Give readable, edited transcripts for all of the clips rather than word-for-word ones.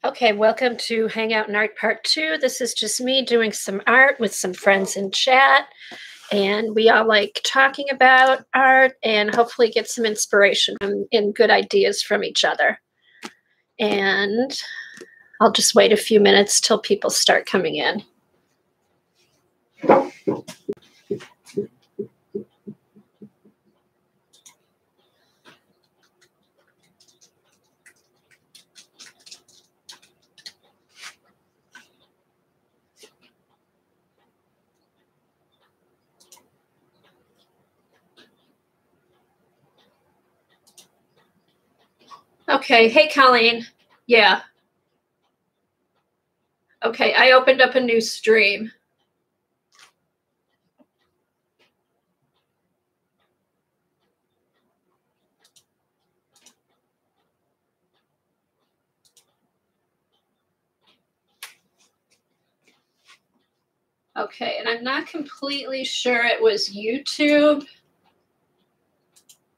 Okay, welcome to Hangout and Art Part 2. This is just me doing some art with some friends in chat. And we all like talking about art and hopefully get some inspiration and good ideas from each other. And I'll just wait a few minutes till people start coming in. Okay, hey Colleen. Yeah. Okay, I opened up a new stream. Okay, and I'm not completely sure it was YouTube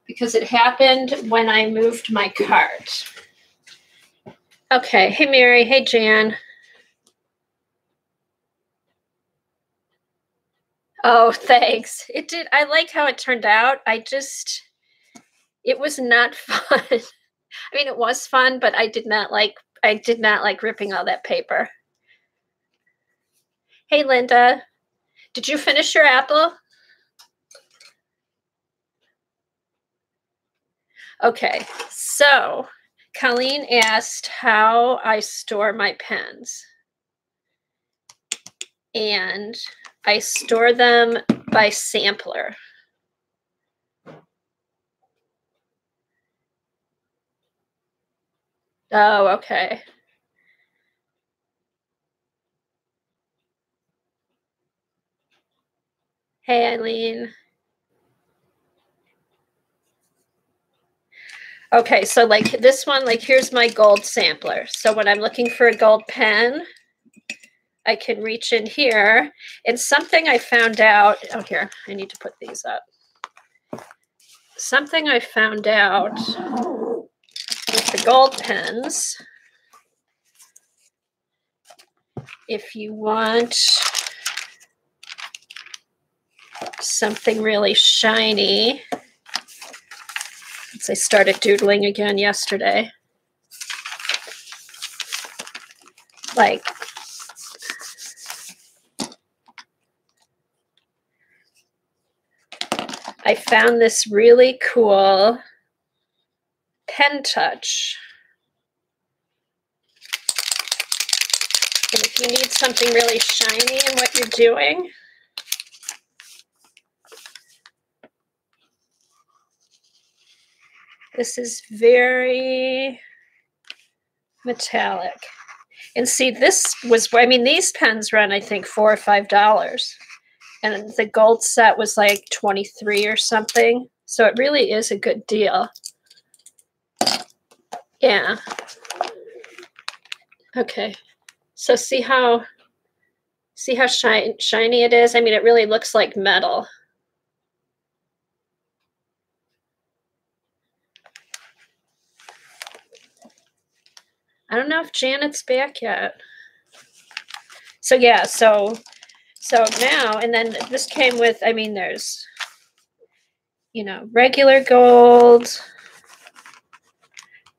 because it happened when I moved my cart. Okay, hey Mary, hey Jan. Oh, thanks. It did. I like how it turned out. It was not fun. I mean, it was fun, but I did not like ripping all that paper. Hey, Linda, did you finish your apple? Okay, so Colleen asked how I store my pens. And I store them by sampler. Oh, okay. Hey, Eileen. Okay, so like this one, like here's my gold sampler. So when I'm looking for a gold pen, I can reach in here. And something I found out, oh, here, I need to put these up. Something I found out with the gold pens, if you want something really shiny, since I started doodling again yesterday, like I found this really cool pen touch. And if you need something really shiny in what you're doing, this is very metallic. And see, this was, I mean, these pens run, I think, $4 or $5. And the gold set was like 23 or something. So it really is a good deal. Yeah. Okay. So see how shiny it is? I mean, it really looks like metal. I don't know if Janet's back yet. So yeah, so now, and then this came with, I mean, there's, you know, regular gold,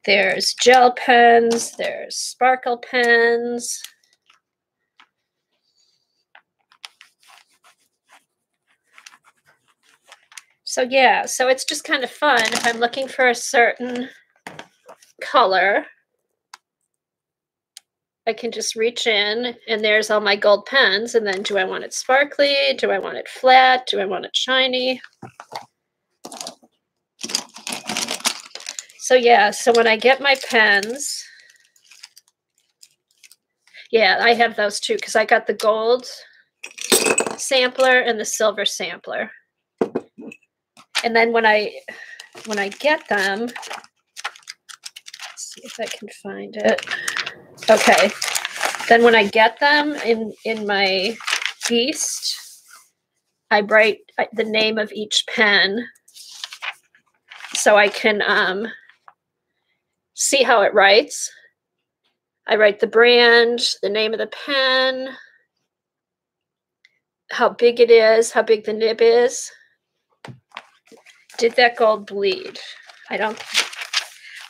there's gel pens, there's sparkle pens. So yeah, so it's just kind of fun if I'm looking for a certain color. I can just reach in and there's all my gold pens. And then do I want it sparkly? Do I want it flat? Do I want it shiny? So yeah, so when I get my pens, yeah, I have those too because I got the gold sampler and the silver sampler. And then when I get them, let's see if I can find it. Okay. Then when I get them in my Beast, I write the name of each pen so I can see how it writes. I write the brand, the name of the pen, how big it is, how big the nib is. Did that gold bleed? I don't,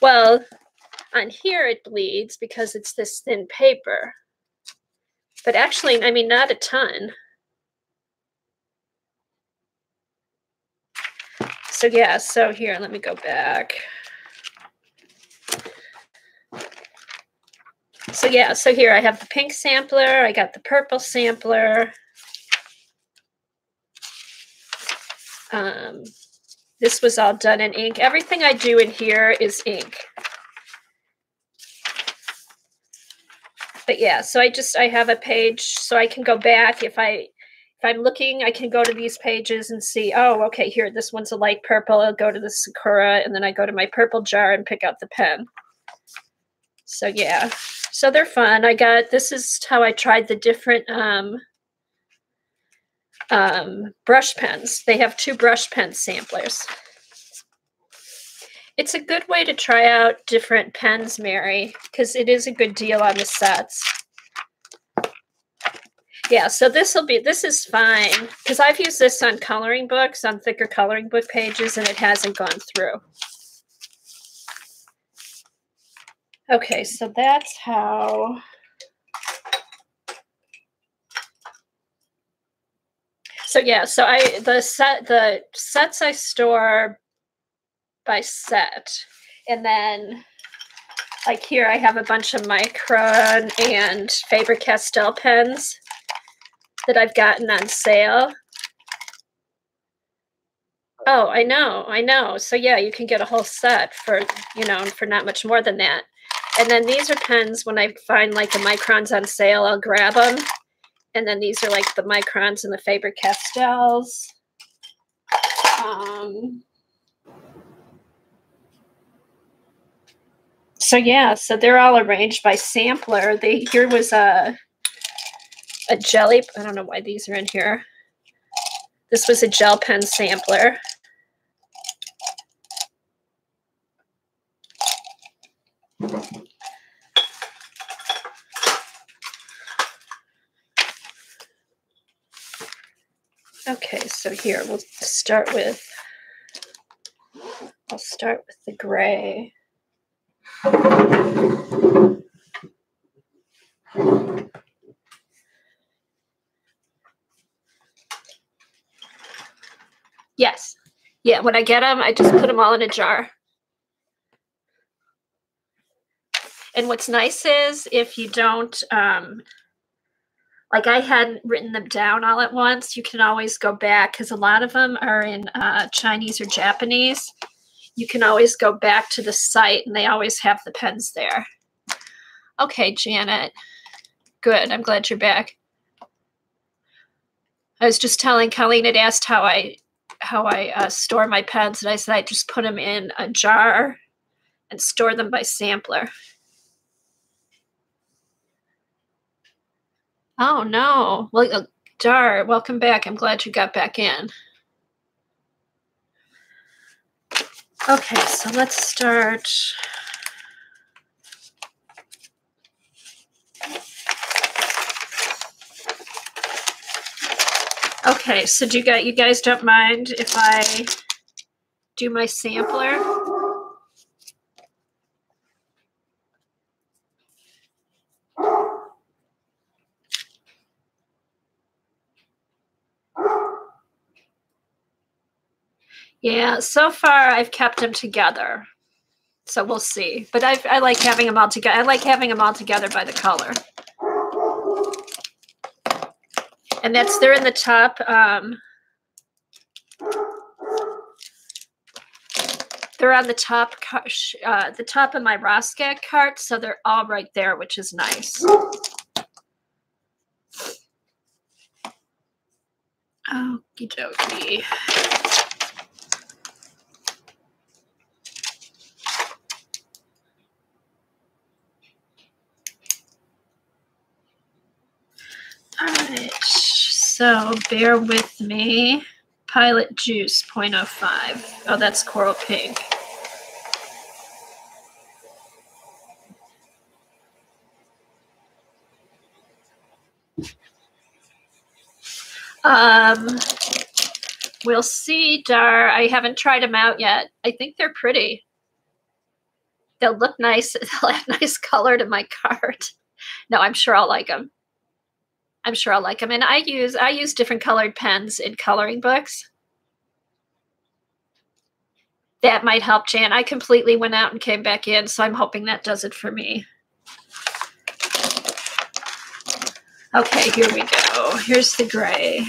well, on here it bleeds because it's this thin paper. But actually, I mean, not a ton. So yeah, so here, let me go back. So yeah, so here I have the pink sampler, I got the purple sampler. This was all done in ink. Everything I do in here is ink. But yeah, so I have a page so I can go back if I'm looking, I can go to these pages and see, oh, okay, here, this one's a light purple. I'll go to the Sakura, and then I go to my purple jar and pick out the pen. So yeah, so they're fun. This is how I tried the different brush pens. They have 2 brush pen samplers. It's a good way to try out different pens, Mary, because it is a good deal on the sets. Yeah, so this is fine, because I've used this on coloring books, on thicker coloring book pages, and it hasn't gone through. Okay, so that's how. So yeah, so the sets I store by set, and then like here I have a bunch of Micron and Faber-Castell pens that I've gotten on sale. Oh, I know. So yeah, you can get a whole set for, for not much more than that. And then these are pens, when I find like the Microns on sale, I'll grab them. And then these are like the Microns and the Faber-Castells. So yeah, so they're all arranged by sampler. Here was a jelly, I don't know why these are in here. This was a gel pen sampler. Okay, so here I'll start with the gray. Yes. Yeah, when I get them, I just put them all in a jar. And what's nice is if you don't, like I hadn't written them down all at once, you can always go back, because a lot of them are in Chinese or Japanese. You can always go back to the site, and they always have the pens there. Okay, Janet. Good. I'm glad you're back. I was just telling Colleen had asked how I store my pens, and I said I just put them in a jar and store them by sampler. Oh no! Well, Jar, welcome back. I'm glad you got back in. Okay, so let's start. Okay, so you guys don't mind if I do my sampler? Yeah, so far I've kept them together, so we'll see. But I like having them all together. I like having them all together by the color. And they're in the top. They're on the top of my Roscat cart, so they're all right there, which is nice. Okie dokie. All right, so bear with me. Pilot Juice 0.05. Oh, that's Coral Pink. We'll see, Dar. I haven't tried them out yet. I think they're pretty. They'll look nice. They'll have nice color to my cart. No, I'm sure I'll like them. I'm sure I'll like them. And I use different colored pens in coloring books. That might help, Jan. I completely went out and came back in, so I'm hoping that does it for me. Okay, here we go. Here's the gray.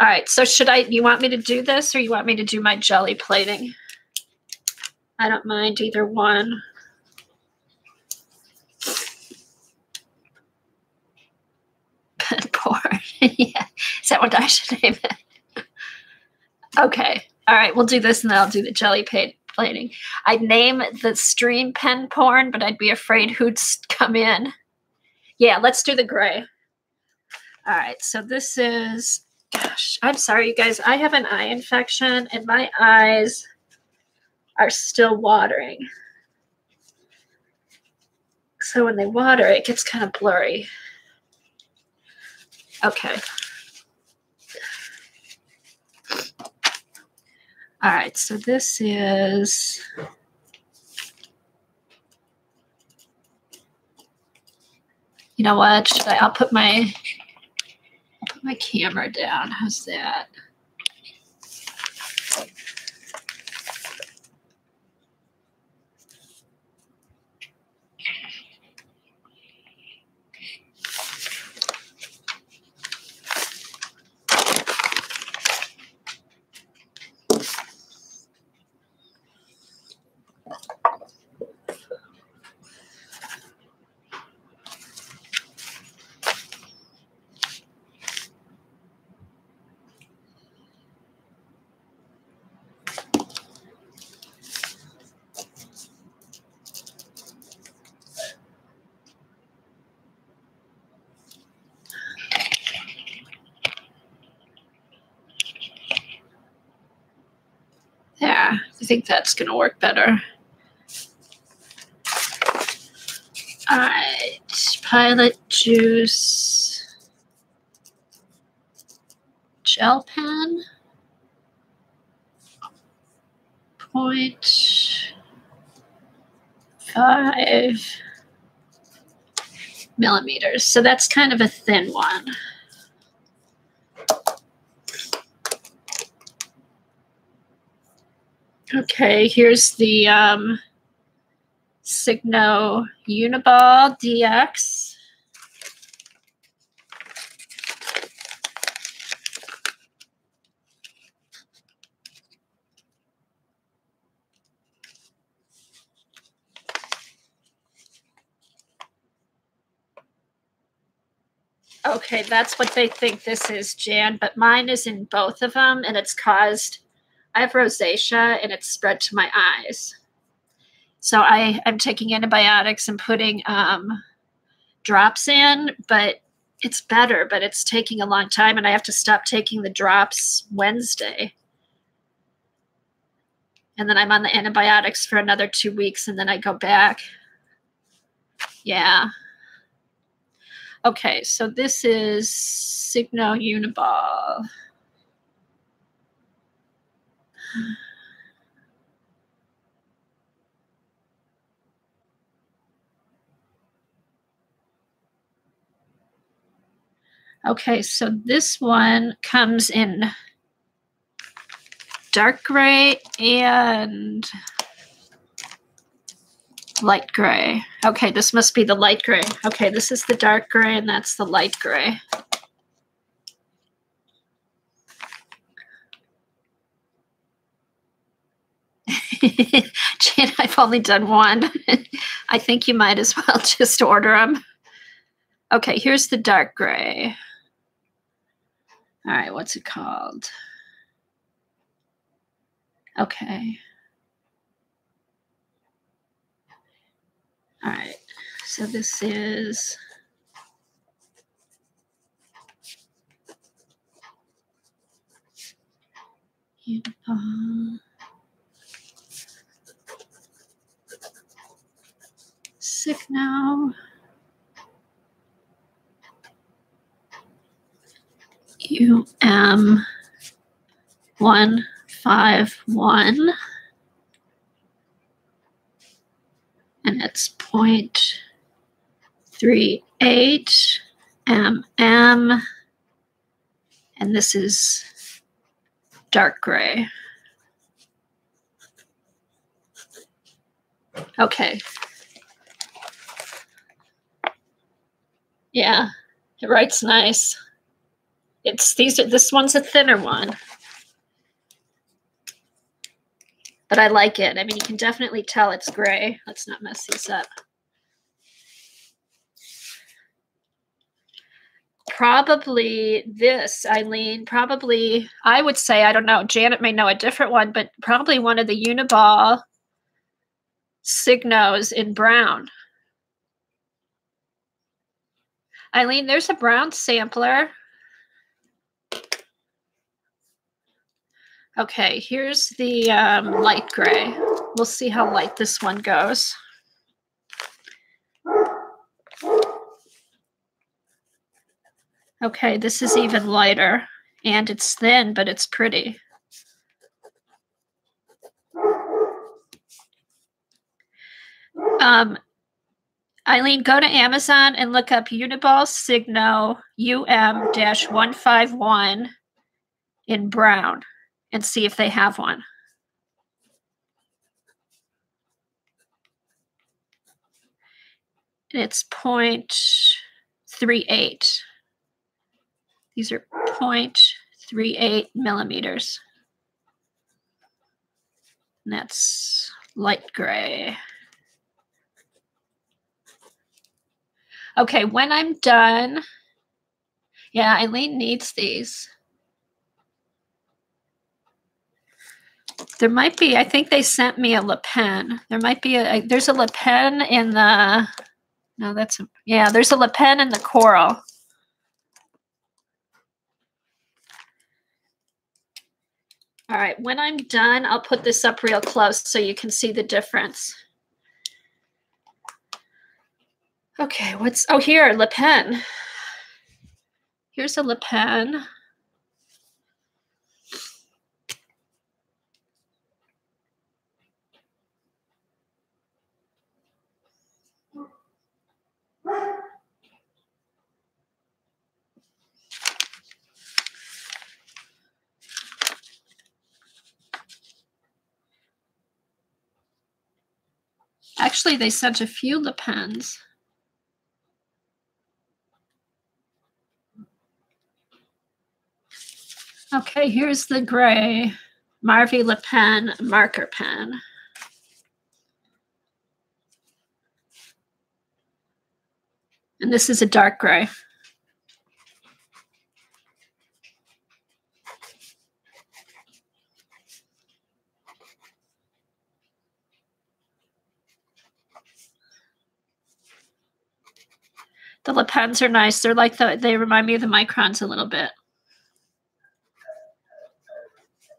All right, so you want me to do this or you want me to do my jelly plating? I don't mind either one. Pen porn. Yeah, is that what I should name it? Okay, all right, we'll do this and then I'll do the jelly plating. I'd name the stream pen porn, but I'd be afraid who'd come in. Yeah, let's do the gray. All right, so this is, gosh, I'm sorry, you guys. I have an eye infection and my eyes are still watering. So when they water, it gets kind of blurry. Okay. All right, so this is, you know what? I'll put my camera down. How's that? Yeah, I think that's going to work better. All right, Pilot Juice gel pen, 0.5 millimeters. So that's kind of a thin one. Okay, here's the Signo Uniball DX. Okay, that's what they think this is, Jan, but mine is in both of them, and it's caused, I have rosacea, and it's spread to my eyes. So I'm taking antibiotics and putting drops in, but it's better, but it's taking a long time, and I have to stop taking the drops Wednesday. And then I'm on the antibiotics for another 2 weeks, and then I go back. Yeah. Okay, so this is Signo Uniball. Okay, so this one comes in dark gray and light gray. Okay, this must be the light gray. Okay, this is the dark gray and that's the light gray. Jan, I've only done one. I think you might as well just order them. Okay, here's the dark gray. All right, what's it called? Okay. All right, so this is Signo UM151, and it's 0.38 mm, and this is dark gray. Okay. Yeah, it writes nice. This one's a thinner one. But I like it. I mean, you can definitely tell it's gray. Let's not mess these up. Probably this, Eileen, probably, I would say, I don't know, Janet may know a different one, but probably one of the Uniball Signos in brown. Eileen, there's a brown sampler. Okay, here's the light gray. We'll see how light this one goes. Okay, this is even lighter, and it's thin, but it's pretty. Eileen, go to Amazon and look up Uniball Signo UM-151 in brown and see if they have one. And it's 0.38. These are 0.38 millimeters. And that's light gray. Okay, when I'm done, yeah, Eileen needs these. There might be, I think they sent me a Le Pen. There might be there's a Le Pen in the, no, that's, yeah, there's a Le Pen in the coral. All right, when I'm done, I'll put this up real close so you can see the difference. Okay, oh, here, Le Pen. Here's a Le Pen. Actually, they sent a few Le Pens. Okay, here's the gray Marvy Le Pen marker pen. And this is a dark gray. The Le Pens are nice. They're like they remind me of the Microns a little bit.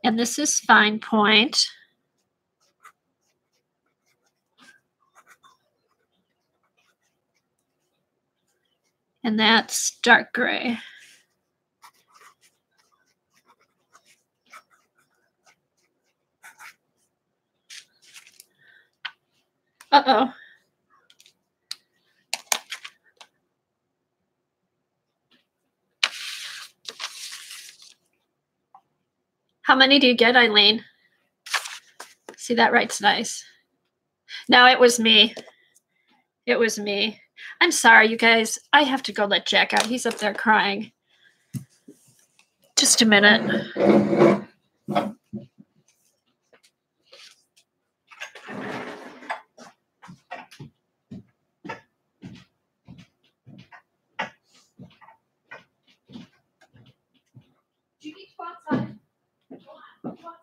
And this is fine point. And that's dark gray. Uh-oh. How many do you get, Eileen? See, that writes nice. No, it was me. It was me. I'm sorry, you guys. I have to go let Jack out. He's up there crying. Just a minute. You need to go outside. Go on, go outside.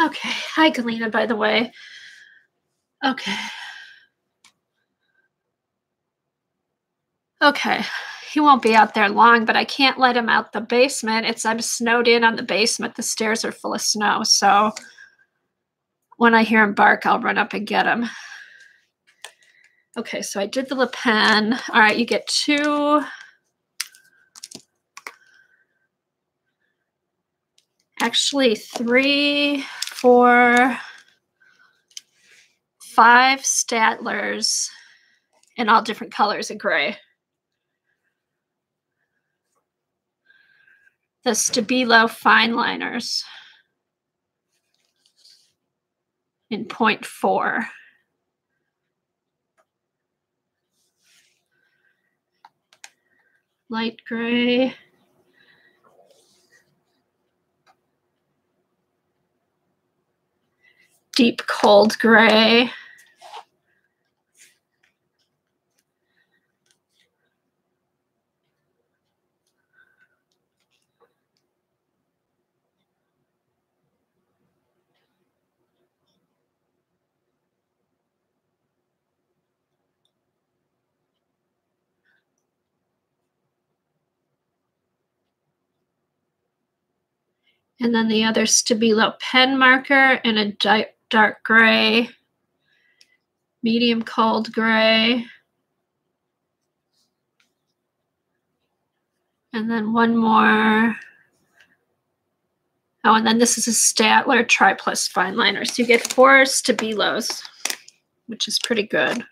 Okay. Hi, Galena, by the way. Okay. Okay. He won't be out there long, but I can't let him out the basement. I'm snowed in on the basement. The stairs are full of snow. So when I hear him bark, I'll run up and get him. Okay, so I did the Le Pen. All right, you get 2. Actually, 3, 4, 5 Staedtlers in all different colors of gray. The Stabilo fine liners in 0.4. Light gray. Deep cold gray. And then the other Stabilo pen marker in a dark gray, medium cold gray. And then one more. Oh, and then this is a Staedtler Tri-Plus fine liner. So you get 4 Stabilos, which is pretty good.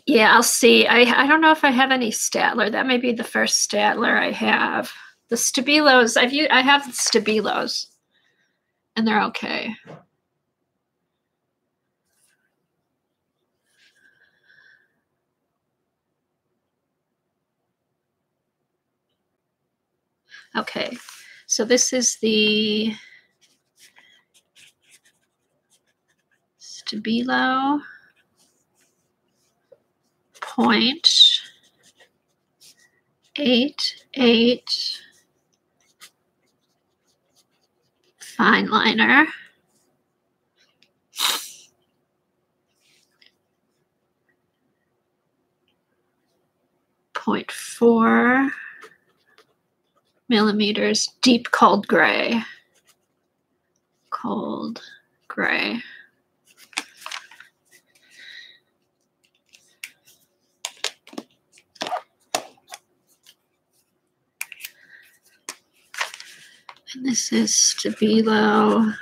Yeah, I'll see. I don't know if I have any Staedtler. That may be the first Staedtler I have. The Stabilos, I have the Stabilos, and they're okay. Okay, so this is the Stabilo 0.88 fine liner. .4 millimeters deep cold gray. Cold gray. And this is Stabilo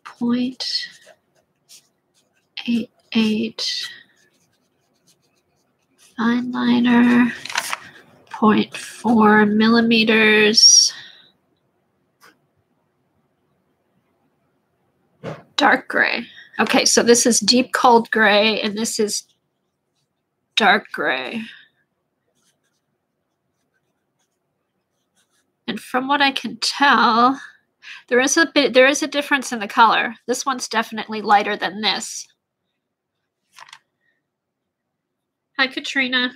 0.88 fine liner, 0.4 millimeters dark gray. Okay, so this is deep cold gray, and this is dark gray. And from what I can tell, there is a difference in the color. This one's definitely lighter than this. Hi, Katrina.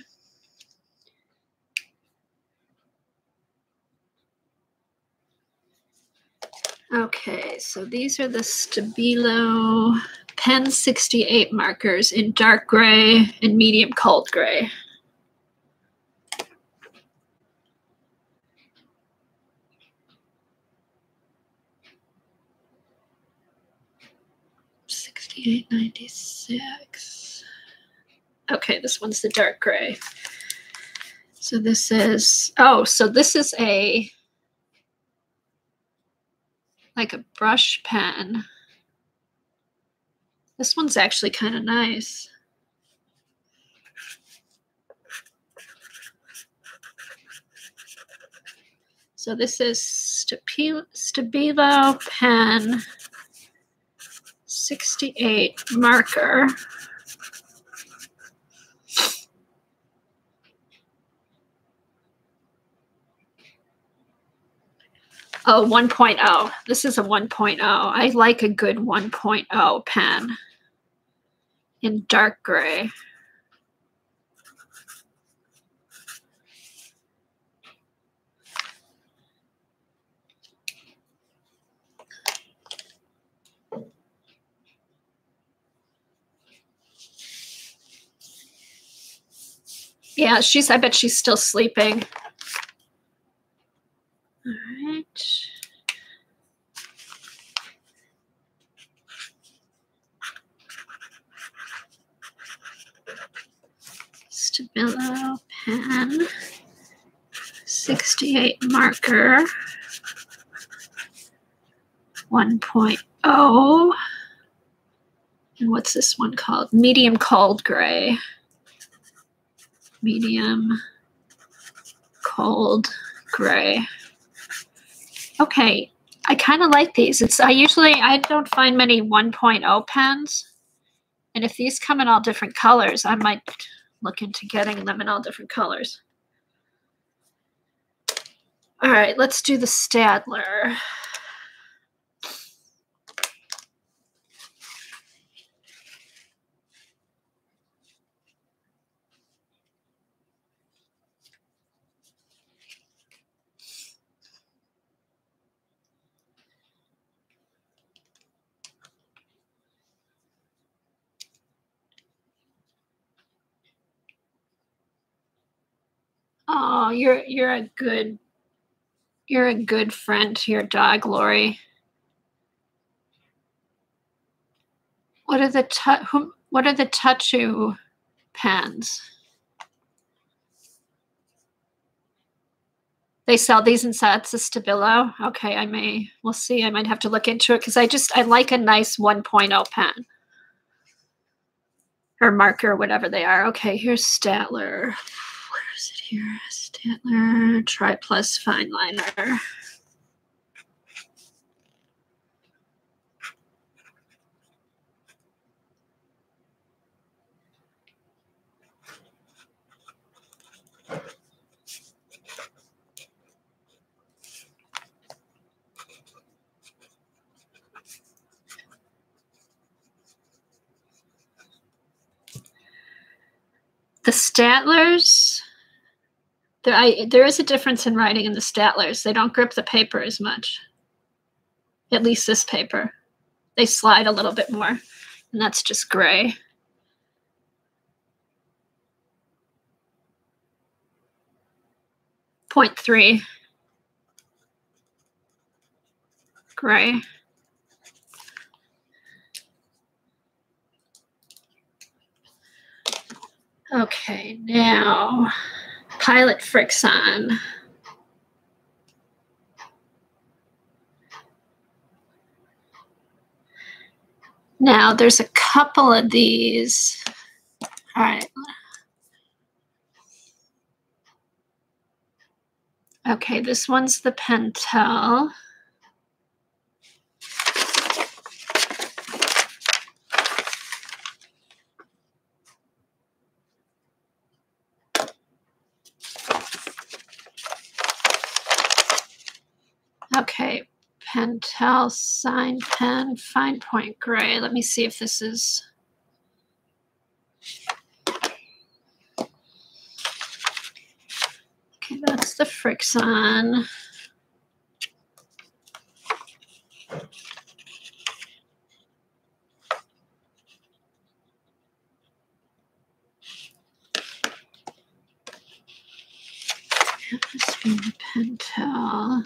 Okay, so these are the Stabilo Pen 68 markers in dark gray and medium cold gray. $68.96. Okay, this one's the dark gray. So this is, so this is like a brush pen. This one's actually kind of nice. So this is Stabilo Pen 68 marker. Oh, 1.0. This is a 1.0. I like a good 1.0 pen in dark gray. Yeah, I bet she's still sleeping. All right. Stabilo pen, 68 marker, 1.0. And what's this one called? Medium cold gray. Medium cold gray. Okay, I kind of like these. I don't find many 1.0 pens. And if these come in all different colors, I might look into getting them in all different colors. All right, let's do the Staedtler. Oh, you're a good friend to your dog, Lori. What are the Touchu pens? They sell these in sets of Stabilo. Okay, we'll see. I might have to look into it because I like a nice 1.0 pen or marker, whatever they are. Okay, here's Staedtler. Where is it here? Staedtler Tri Plus Fine Liner. The Staedtlers, there is a difference in writing in the Staedtlers. They don't grip the paper as much. At least this paper. They slide a little bit more, and that's just gray. .3 gray. Okay, now Pilot Frixon. Now there's a couple of these. All right. Okay, this one's the Pentel. Okay, Pentel Sign Pen, Fine Point Gray. Let me see if this is. Okay, that's the Frixon. That must be the Pentel.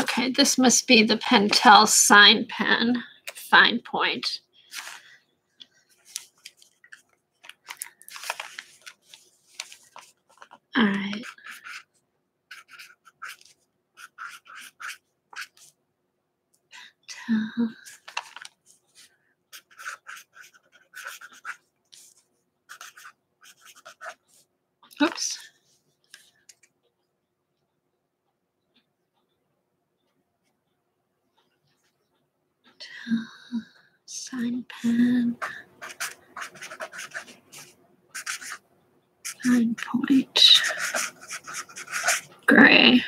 Okay, this must be the Pentel Sign Pen, Fine Point. All right. Pentel. Oops. Sign pen. gray.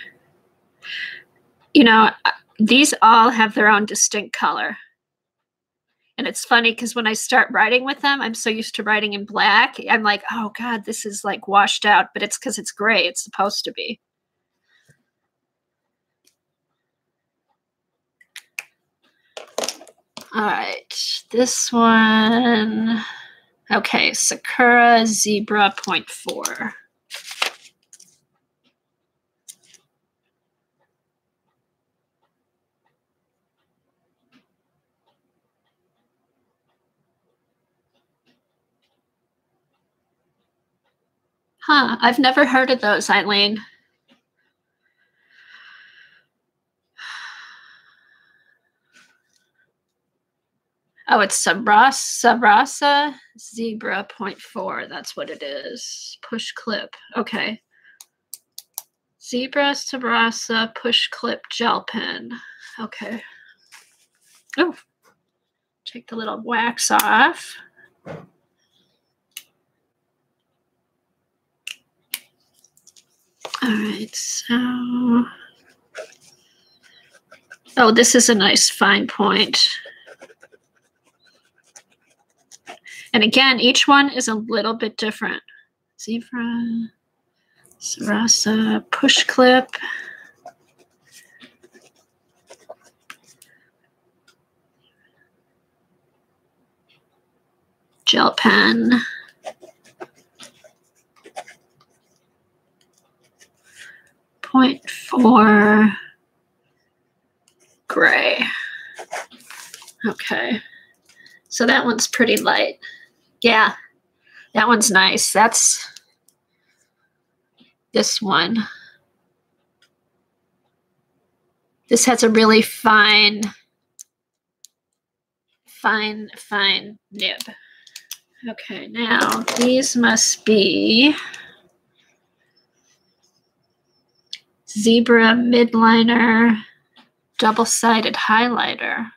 You know, these all have their own distinct color. And it's funny because when I start writing with them, I'm so used to writing in black. I'm like, oh God, this is like washed out, but it's because it's gray. It's supposed to be. All right, this one. Okay, Sakura Zebra 0.4. Huh, I've never heard of those, Eileen. Oh, it's Sarasa Zebra 0.4. That's what it is. Push clip. Okay. Zebra Sarasa push clip gel pen. Okay. Oh, take the little wax off. All right, so. Oh, this is a nice fine point. And again, each one is a little bit different. Zebra, Sarasa, push clip. Gel pen. Point 4 gray. Okay. So that one's pretty light. Yeah, that one's nice. That's this one. This has a really fine nib. Okay, now these must be Zebra Midliner double-sided highlighter.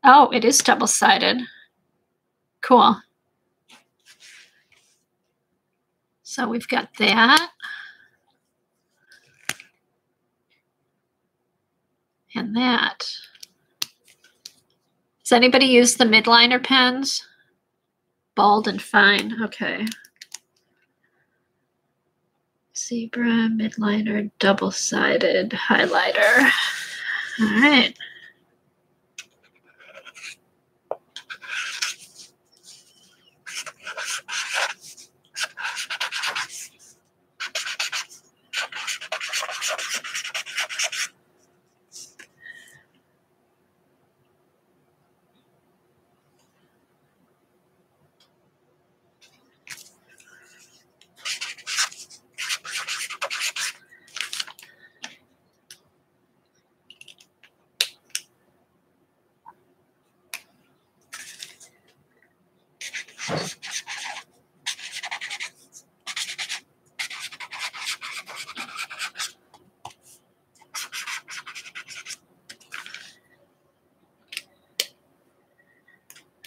Oh, it is double-sided. Cool. So we've got that. And that. Does anybody use the midliner pens? Bold and fine. Okay. Zebra Midliner double-sided highlighter. All right.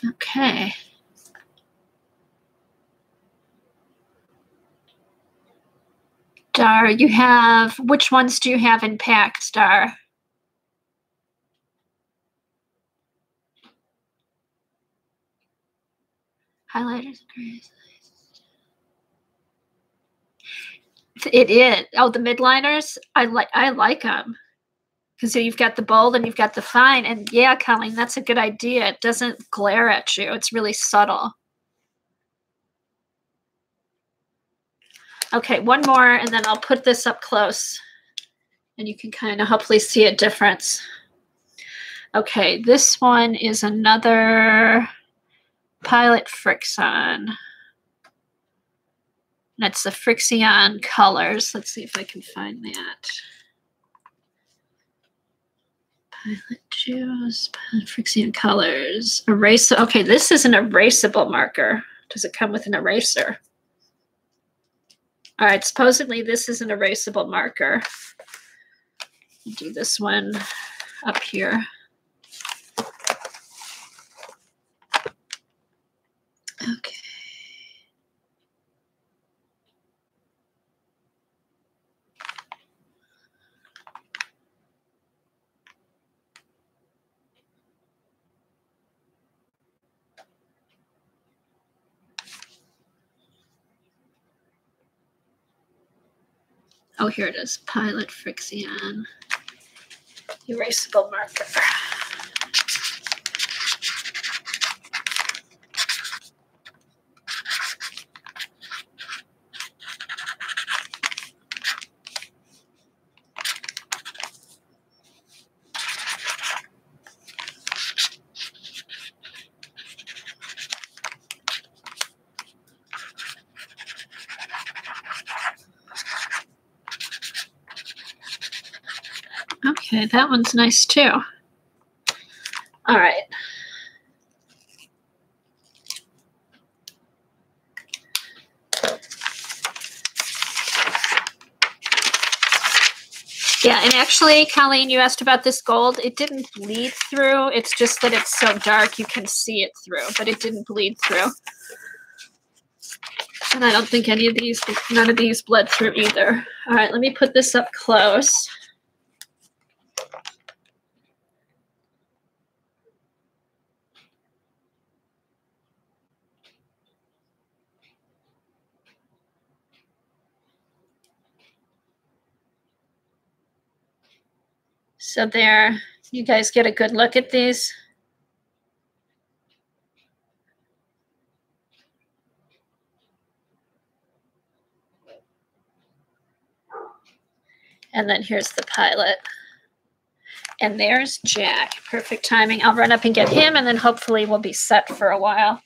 Okay. Dar, you have, which ones do you have in pack, Dar? Highlighters and grays. It is. Oh, the midliners? I like them. Because you've got the bold and you've got the fine. And yeah, Colleen, that's a good idea. It doesn't glare at you. It's really subtle. Okay, one more, and then I'll put this up close. And you can kind of hopefully see a difference. Okay, this one is another Pilot Frixion. That's the Frixion colors. Let's see if I can find that. Pilot Juice, Pilot Frixion colors. Erase. Okay, this is an erasable marker. Does it come with an eraser? All right, supposedly this is an erasable marker. I'll do this one up here. Okay. Oh, here it is. Pilot Frixion. Erasable marker. Okay, that one's nice too. All right. Yeah, and actually, Colleen, you asked about this gold. It didn't bleed through. It's just that it's so dark you can see it through, but it didn't bleed through. And I don't think none of these bled through either. All right, let me put this up close. So there, you guys get a good look at these. And then here's the pilot. And there's Jack. Perfect timing. I'll run up and get him, and then hopefully we'll be set for a while.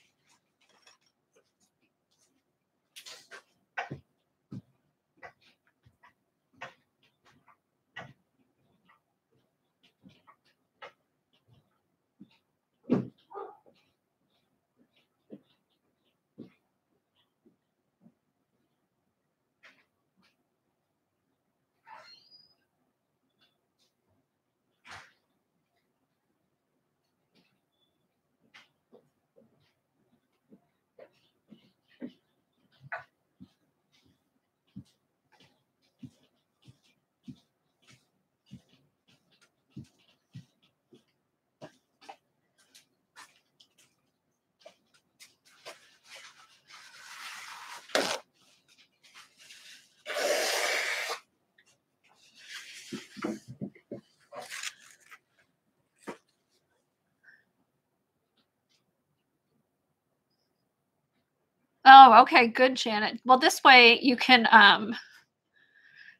Oh, okay, good, Janet. Well, this way you can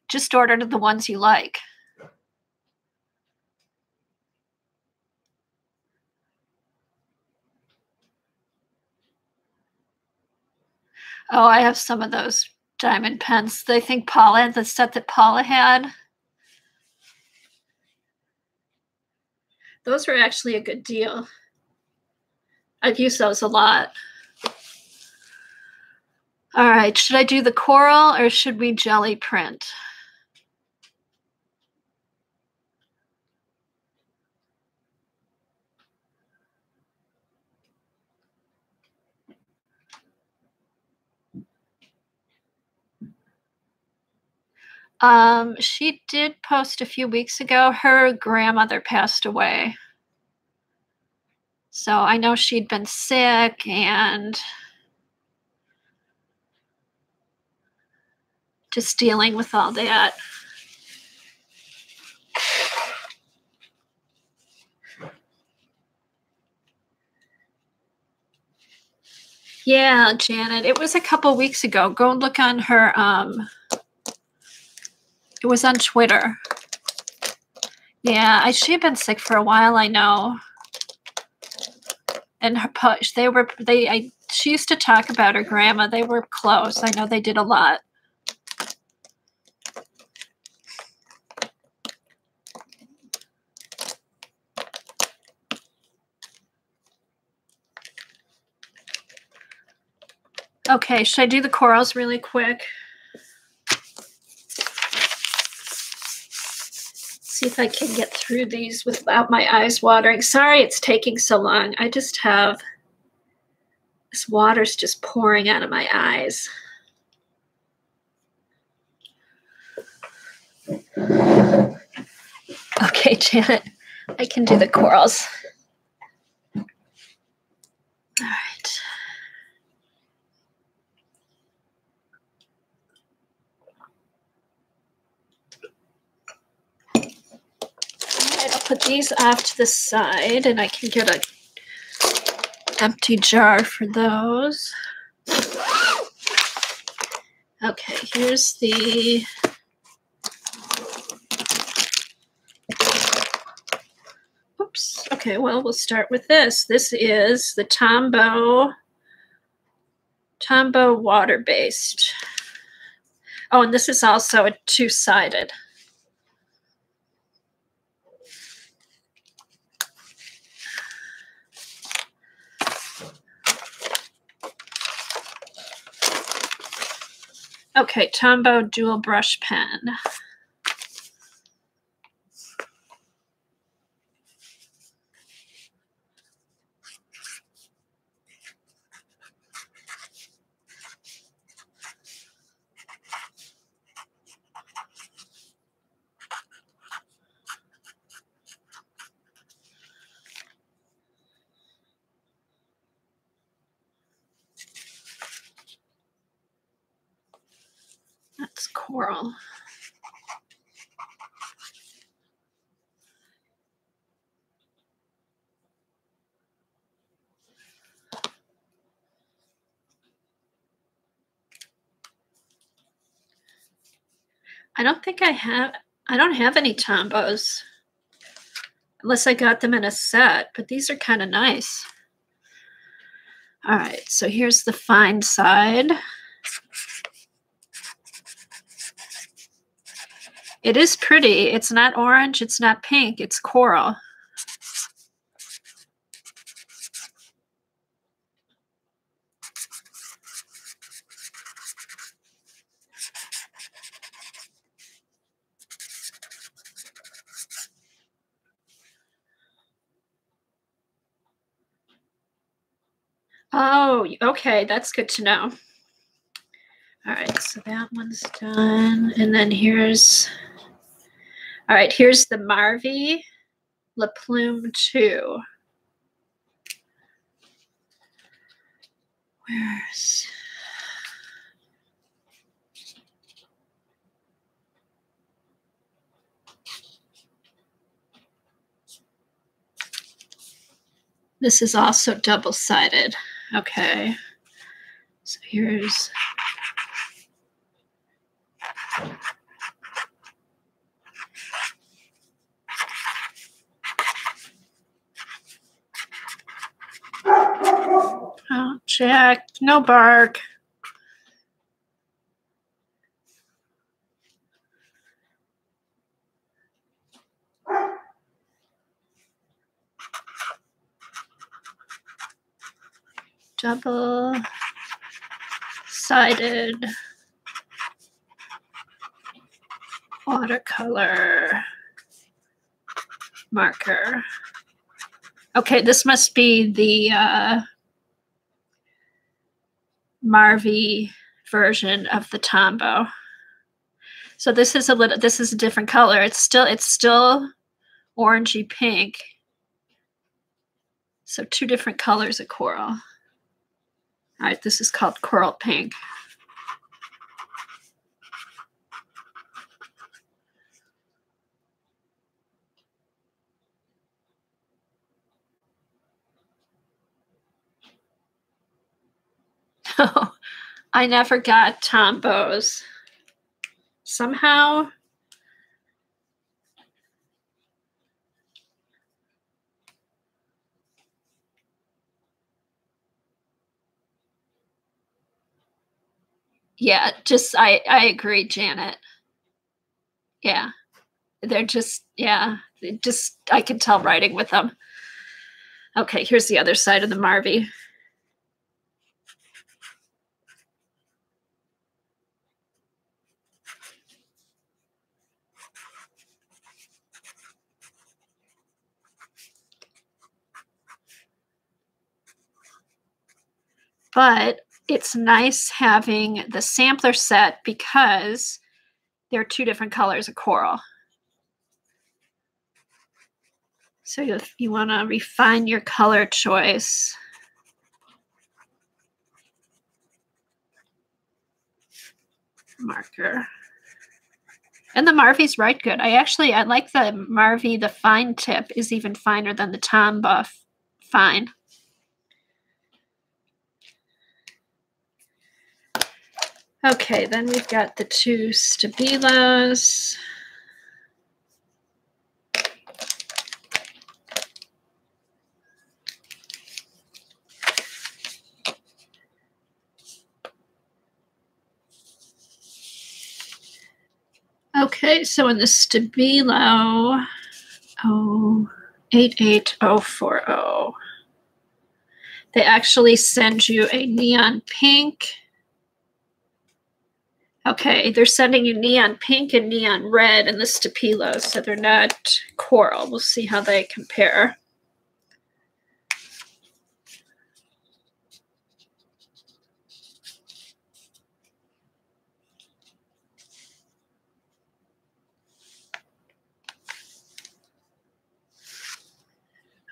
just order the ones you like. Oh, I have some of those diamond pens. I think Paula, the set that Paula had. Those were actually a good deal. I've used those a lot. All right, should I do the coral or should we jelly print? She did post a few weeks ago. Her grandmother passed away. So I know she'd been sick and just dealing with all that. Yeah, Janet, it was a couple weeks ago. Go look on her, it was on Twitter. Yeah, she had been sick for a while, I know. And she used to talk about her grandma. They were close. I know they did a lot. Okay, should I do the corals really quick? See if I can get through these without my eyes watering. Sorry it's taking so long. I just have, this water's just pouring out of my eyes. Okay, Janet, I can do the corals. All right. right, I'll put these off to the side and I can get an empty jar for those. Okay, here's the oops. Okay, well, we'll start with this. This is the Tombow water-based. Oh, and this is also a two-sided. Okay, Tombow dual brush pen. That's coral. I don't have any Tombows. Unless I got them in a set, but these are kind of nice. All right, so here's the fine side. It is pretty. It's not orange, it's not pink, it's coral. Oh, okay, that's good to know. All right, so that one's done. And then here's, all right, here's the Marvy La Plume 2. Where's, this is also double-sided. Okay, so here's, oh, Jack, no bark. Double-sided watercolor marker. Okay, this must be the Marvy version of the Tombow. So this is a different color. It's still orangey pink. So two different colors of coral. All right, this is called Coral Pink. Oh, I never got Tombows. Somehow. Yeah, just I agree, Janet. Yeah. They're just, yeah, I can tell writing with them. Okay, here's the other side of the Marvy. But it's nice having the sampler set because they're two different colors of coral. So if you want to refine your color choice, marker. And the Marvy's right good. I like the Marvy, the fine tip is even finer than the Tombow fine. Okay, then we've got the two Stabilos. Okay, so in the Stabilo 88040, they actually send you a neon pink. Okay, they're sending you neon pink and neon red in the Stabilo, so they're not coral. We'll see how they compare.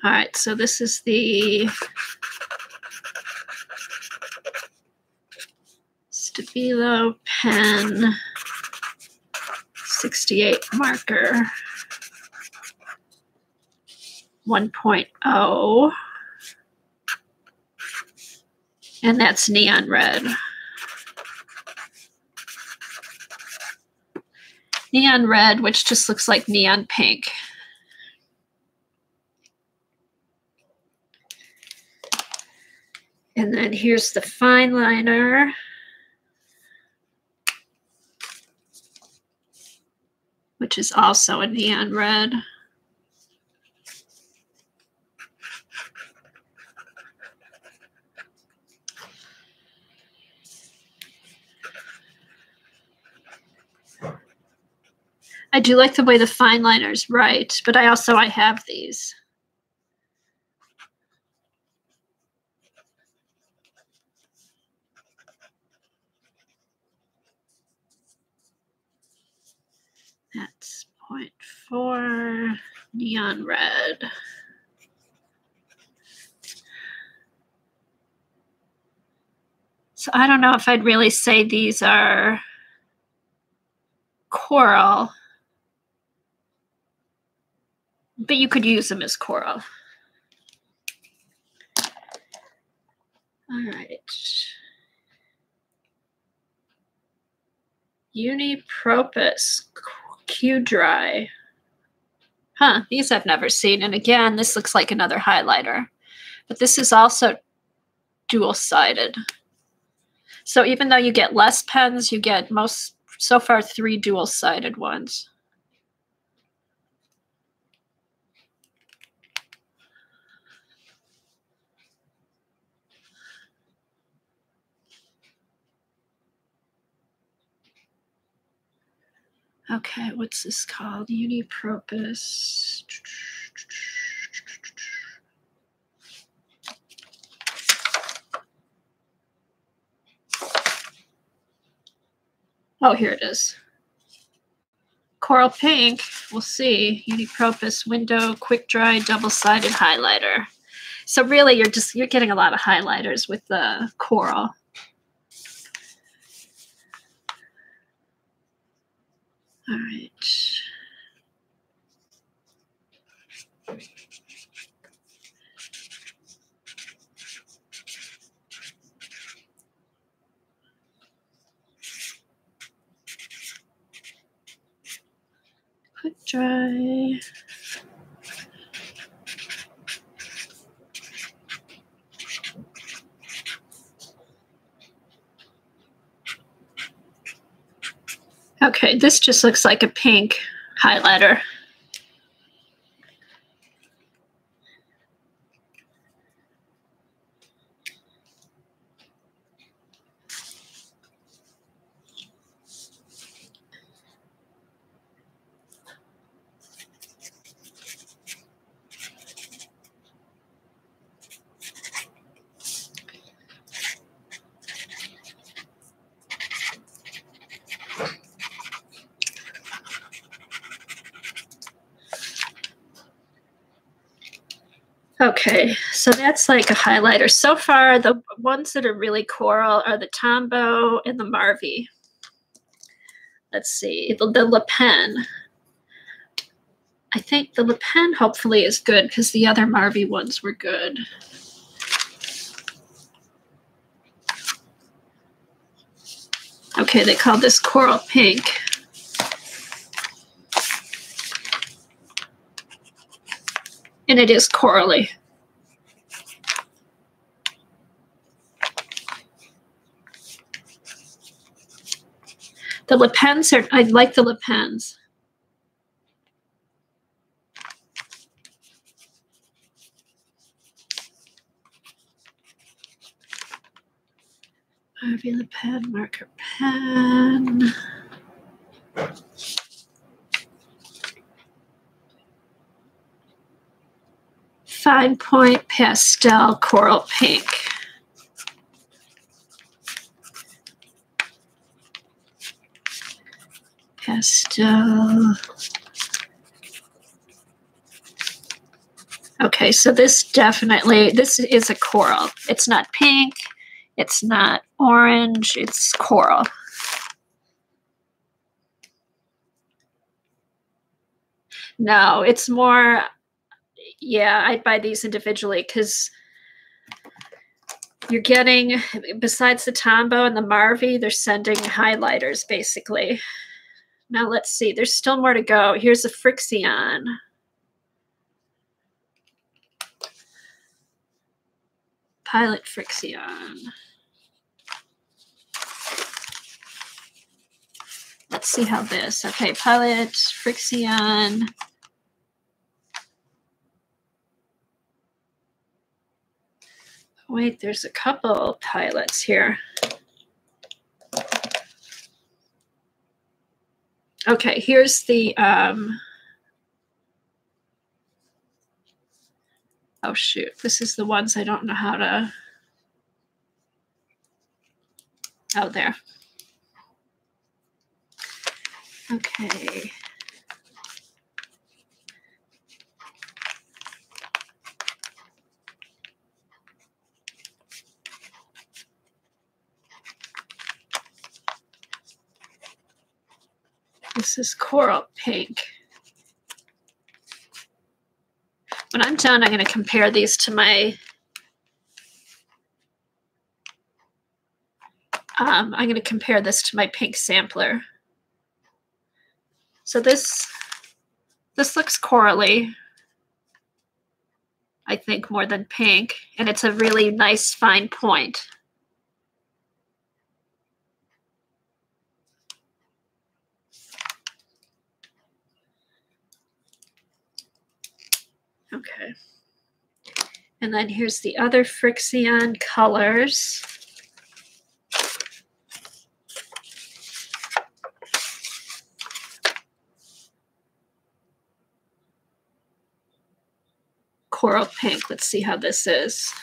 All right, so this is the Stabilo pen 68 marker 1.0, and that's neon red. Neon red, which just looks like neon pink. And then here's the fine liner. Which is also a neon red. I do like the way the fine liner's right, but I have these. That's 0.4 neon red. So I don't know if I'd really say these are coral, but you could use them as coral. All right. Unipropus Q-Dry. Huh, these I've never seen. And again, this looks like another highlighter. But this is also dual-sided. So even though you get less pens, you get so far 3 dual-sided ones. Okay, what's this called? Unipropus. Oh, here it is. Coral pink, we'll see. Unipropus window quick dry double-sided highlighter. So really you're getting a lot of highlighters with the coral. All right. Quick dry. Okay, this just looks like a pink highlighter. Okay, so that's like a highlighter. So far, the ones that are really coral are the Tombow and the Marvy. let's see, the Le Pen. I think the Le Pen hopefully is good because the other Marvy ones were good. Okay, they call this Coral Pink. And it is corally. The Le Pens are, I like the Le Pens. Marvy Le Pen, marker pen. Fine Point Pastel Coral Pink. Pastel. Okay, so this is a coral. It's not pink. It's not orange. It's coral. No, it's more, yeah, I'd buy these individually because you're getting, besides the Tombow and the Marvy, they're sending highlighters basically. Now let's see, there's still more to go. Here's a Frixion. Pilot Frixion. Let's see how this, okay, Pilot Frixion. Wait, there's a couple pilots here. Okay, here's the, oh shoot, this is the ones I don't know how to, oh, there. Okay. This is Coral Pink. When I'm done, I'm going to compare these to my, I'm going to compare this to my pink sampler. So this looks corally, I think, more than pink, and it's a really nice fine point. Okay. And then here's the other Frixion colors. Coral Pink. Let's see how this is.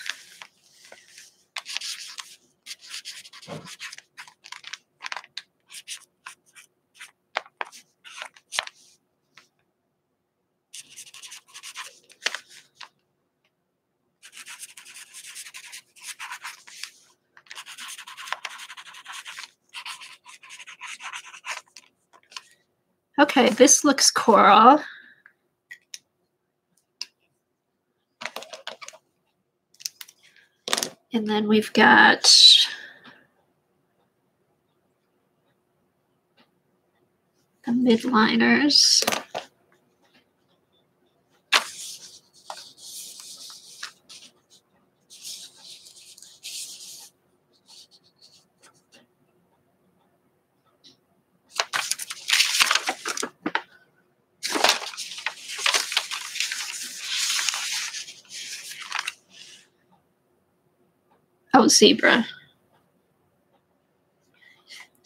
Okay, this looks coral. And then we've got the midliners. Oh, Zebra.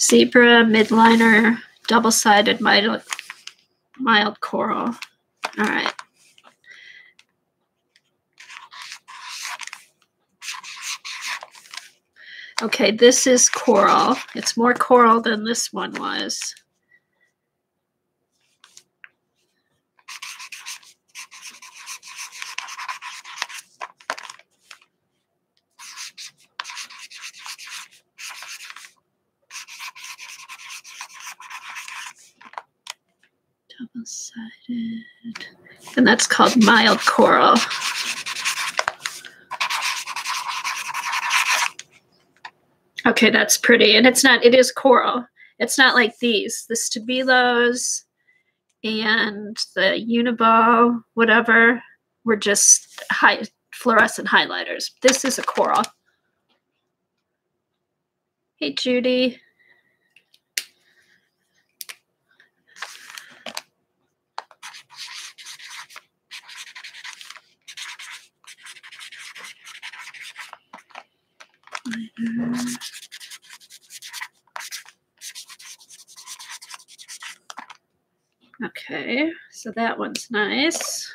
Zebra, midliner, double-sided mild coral. All right. Okay, this is coral. It's more coral than this one was. Double-sided. And that's called Mild Coral. Okay, that's pretty. And it's not, it is coral. It's not like these, the Stabilos and the Uniball, whatever, were just high fluorescent highlighters. This is a coral. Hey, Judy. Okay, so that one's nice.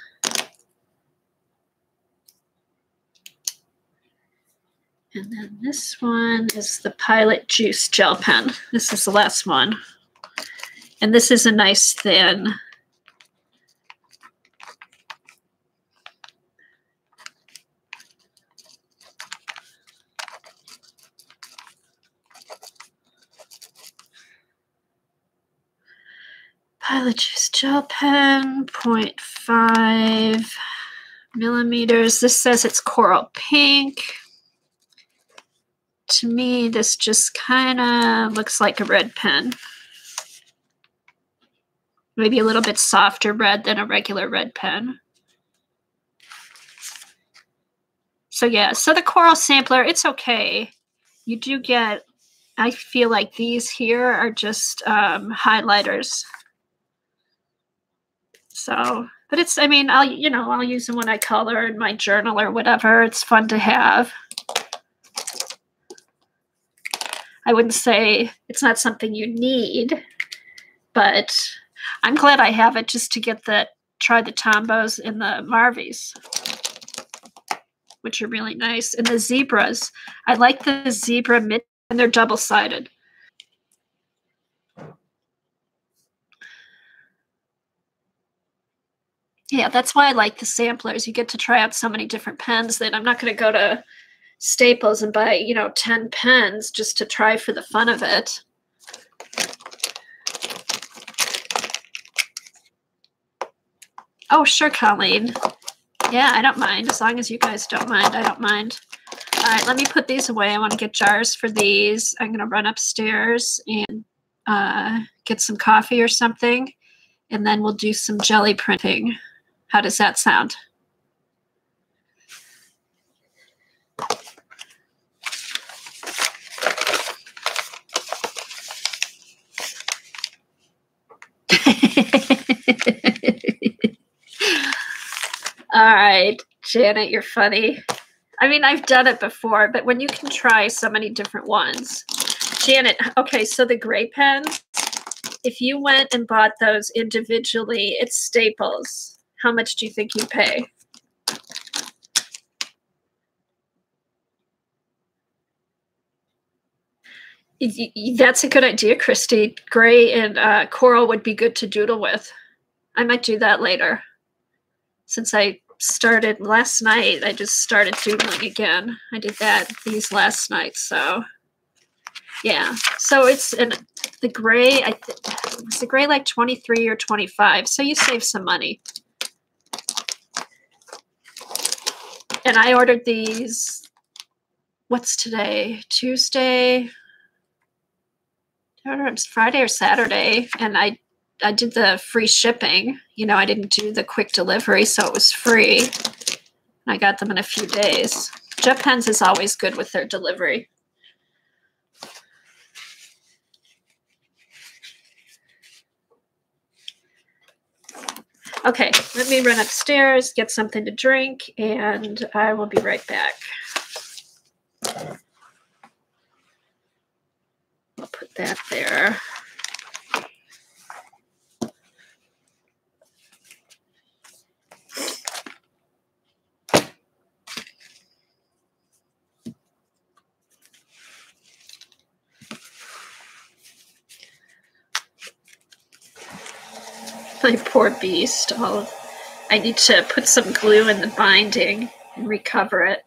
And then this one is the Pilot Juice Gel Pen. This is the last one. And this is a nice thin. Pilot Juice Gel Pen, 0.5 millimeters. This says it's coral pink. To me, this just kind of looks like a red pen. Maybe a little bit softer red than a regular red pen. So yeah, so the coral sampler, it's okay. You do get, I feel like these here are just highlighters. So, but it's, I mean, I'll use them when I color in my journal or whatever. It's fun to have. I wouldn't say it's not something you need, but I'm glad I have it just to get try the Tombos and the Marvies, which are really nice. And the zebras. I like the zebra mid, and they're double-sided. Yeah, that's why I like the samplers. You get to try out so many different pens that I'm not going to go to Staples and buy, 10 pens just to try for the fun of it. Oh, sure, Colleen. Yeah, I don't mind. As long as you guys don't mind, I don't mind. All right, let me put these away. I want to get jars for these. I'm going to run upstairs and get some coffee or something, and then we'll do some jelly printing. How does that sound? All right, Janet, you're funny. I mean, I've done it before, but when you can try so many different ones. Janet, okay, so the gray pens, if you went and bought those individually at Staples, how much do you think you'd pay? That's a good idea, Christy. Gray and coral would be good to doodle with. I might do that later. Since I started last night, I just started doodling again. I did these last night, so yeah. So it's the gray. Was the gray like 23 or 25? So you save some money. And I ordered these. What's today? Tuesday. I don't know, it's Friday or Saturday, and I did the free shipping. I didn't do the quick delivery, so it was free. And I got them in a few days. Jet Pens is always good with their delivery. Okay, let me run upstairs, get something to drink, and I will be right back. I'll put that there. My poor beast. I need to put some glue in the binding and recover it.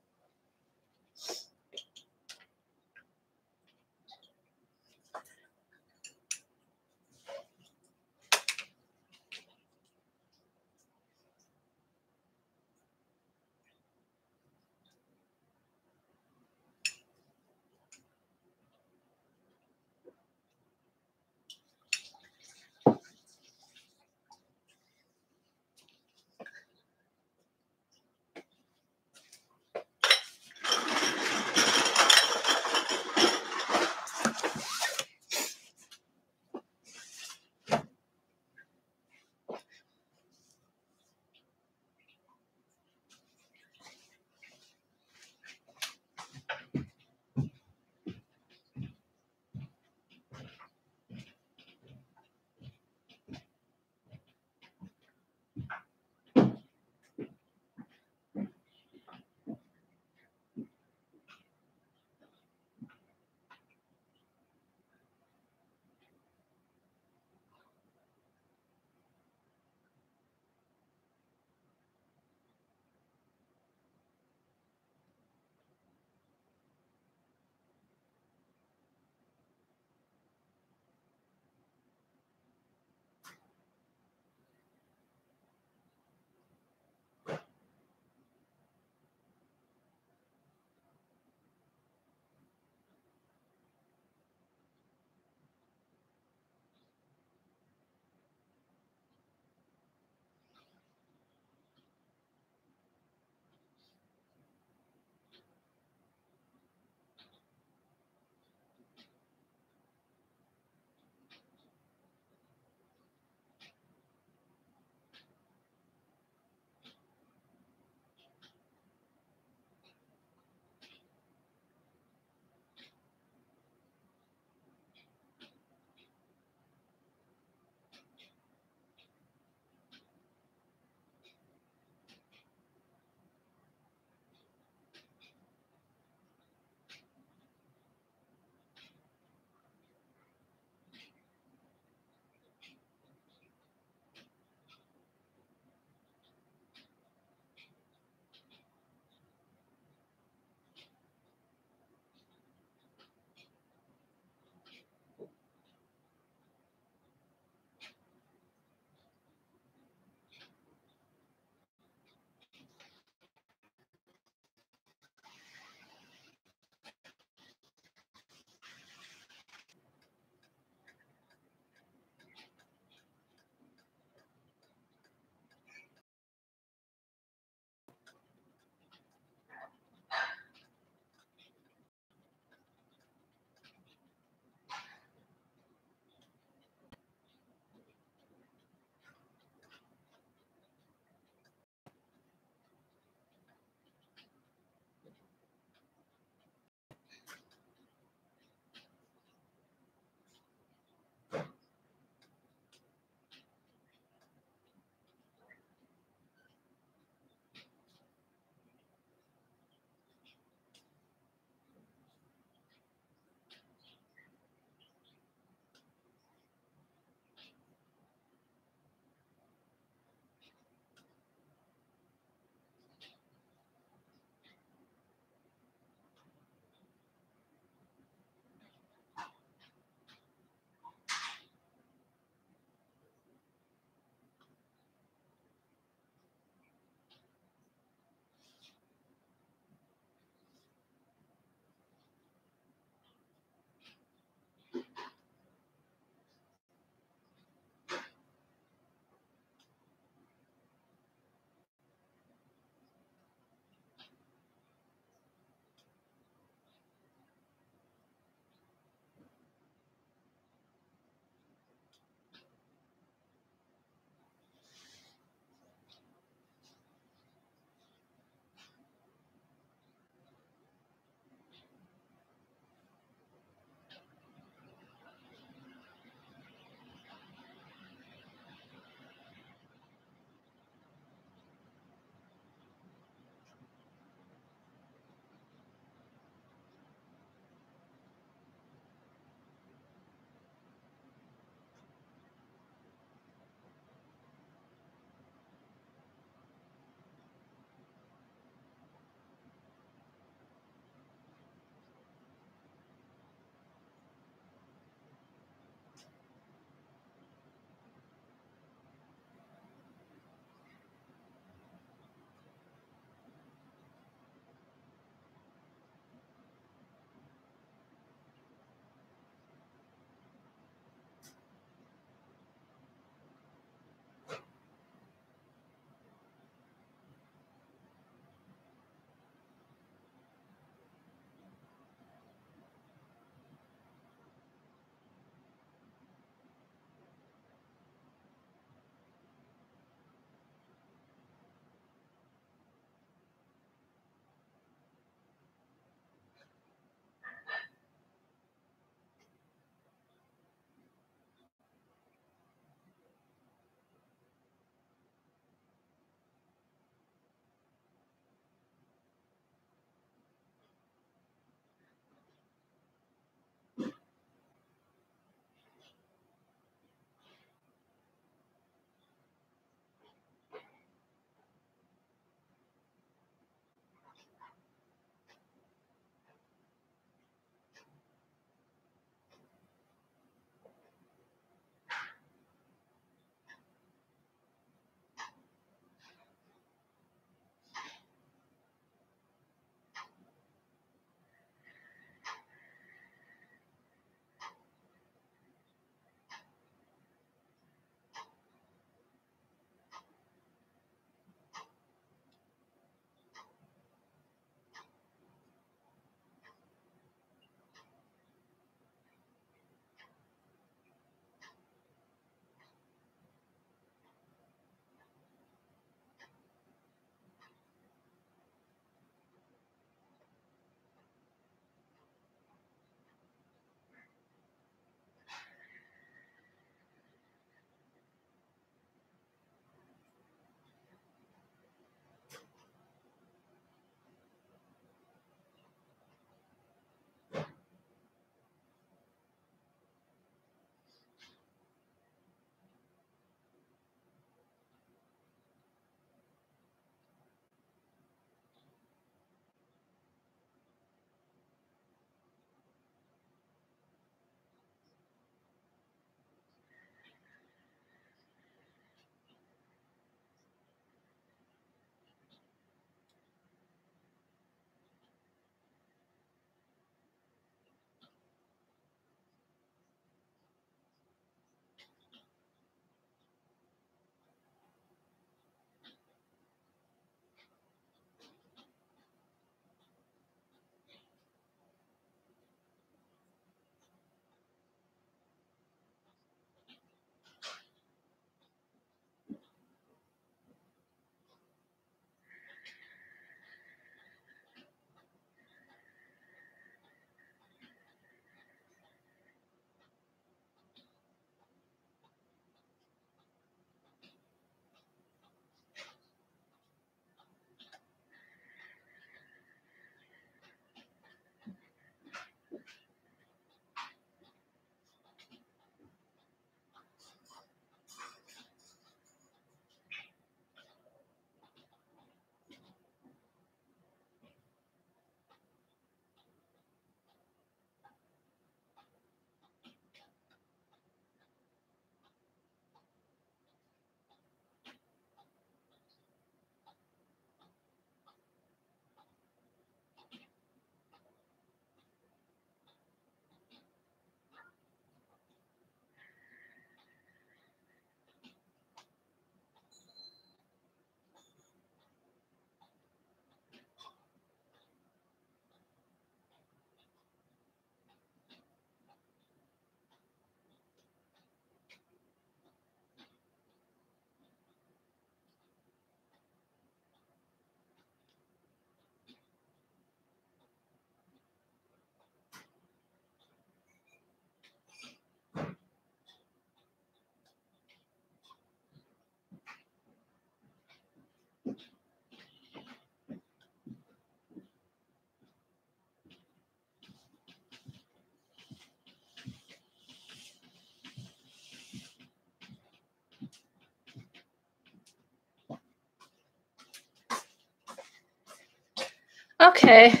Okay.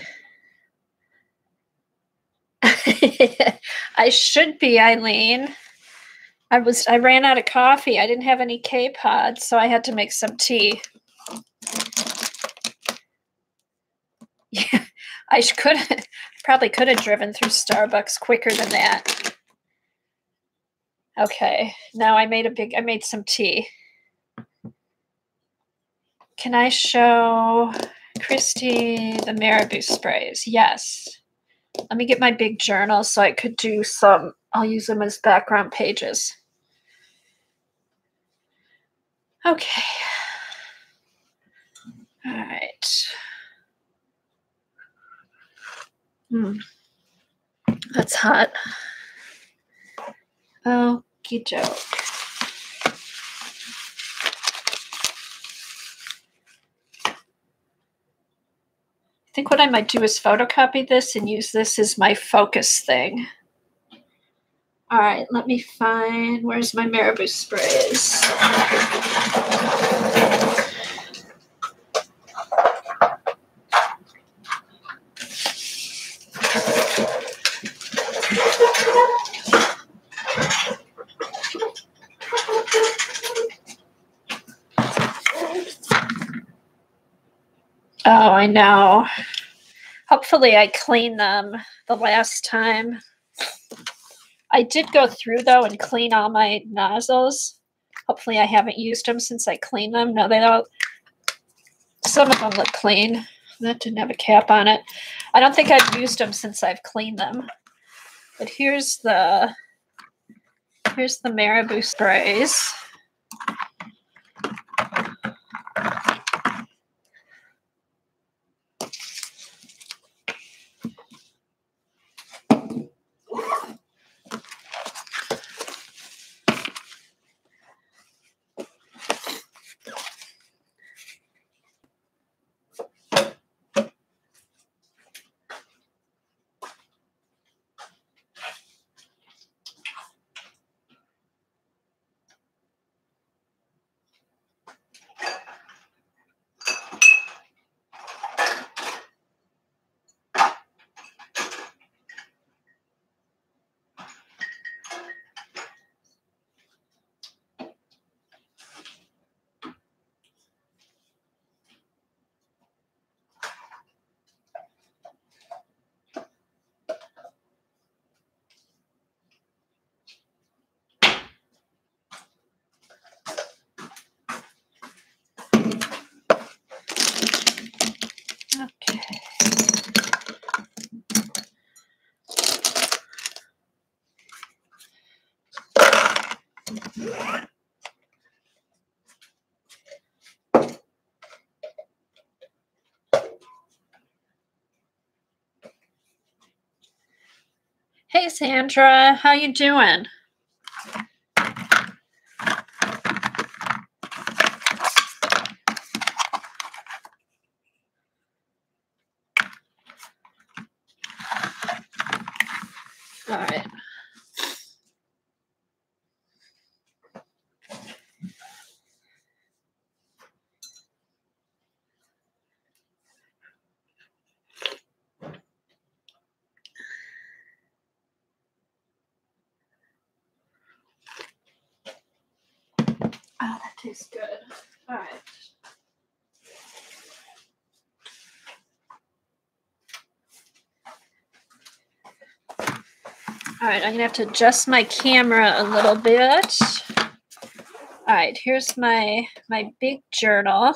I should be, Eileen. I ran out of coffee. I didn't have any K-Pods, so I had to make some tea. Yeah, I probably could have driven through Starbucks quicker than that. Okay, now I made some tea. Can I show Christy the Marabou sprays? Yes. Let me get my big journal so I could do some, I'll use them as background pages. Okay. All right. That's hot. Okie doke. I think what I might do is photocopy this and use this as my focus thing. All right, let me find, where's my Marabou sprays? Oh, I know. Hopefully I cleaned them the last time. I did go through, though, and clean all my nozzles. Hopefully I haven't used them since I cleaned them. No, they don't. Some of them look clean. That didn't have a cap on it. I don't think I've used them since I've cleaned them. But here's the Marabou sprays. Okay. Hey, Sandra, how you doing? All right. Oh, that tastes good. All right. All right, I'm gonna have to adjust my camera a little bit. All right, here's my big journal.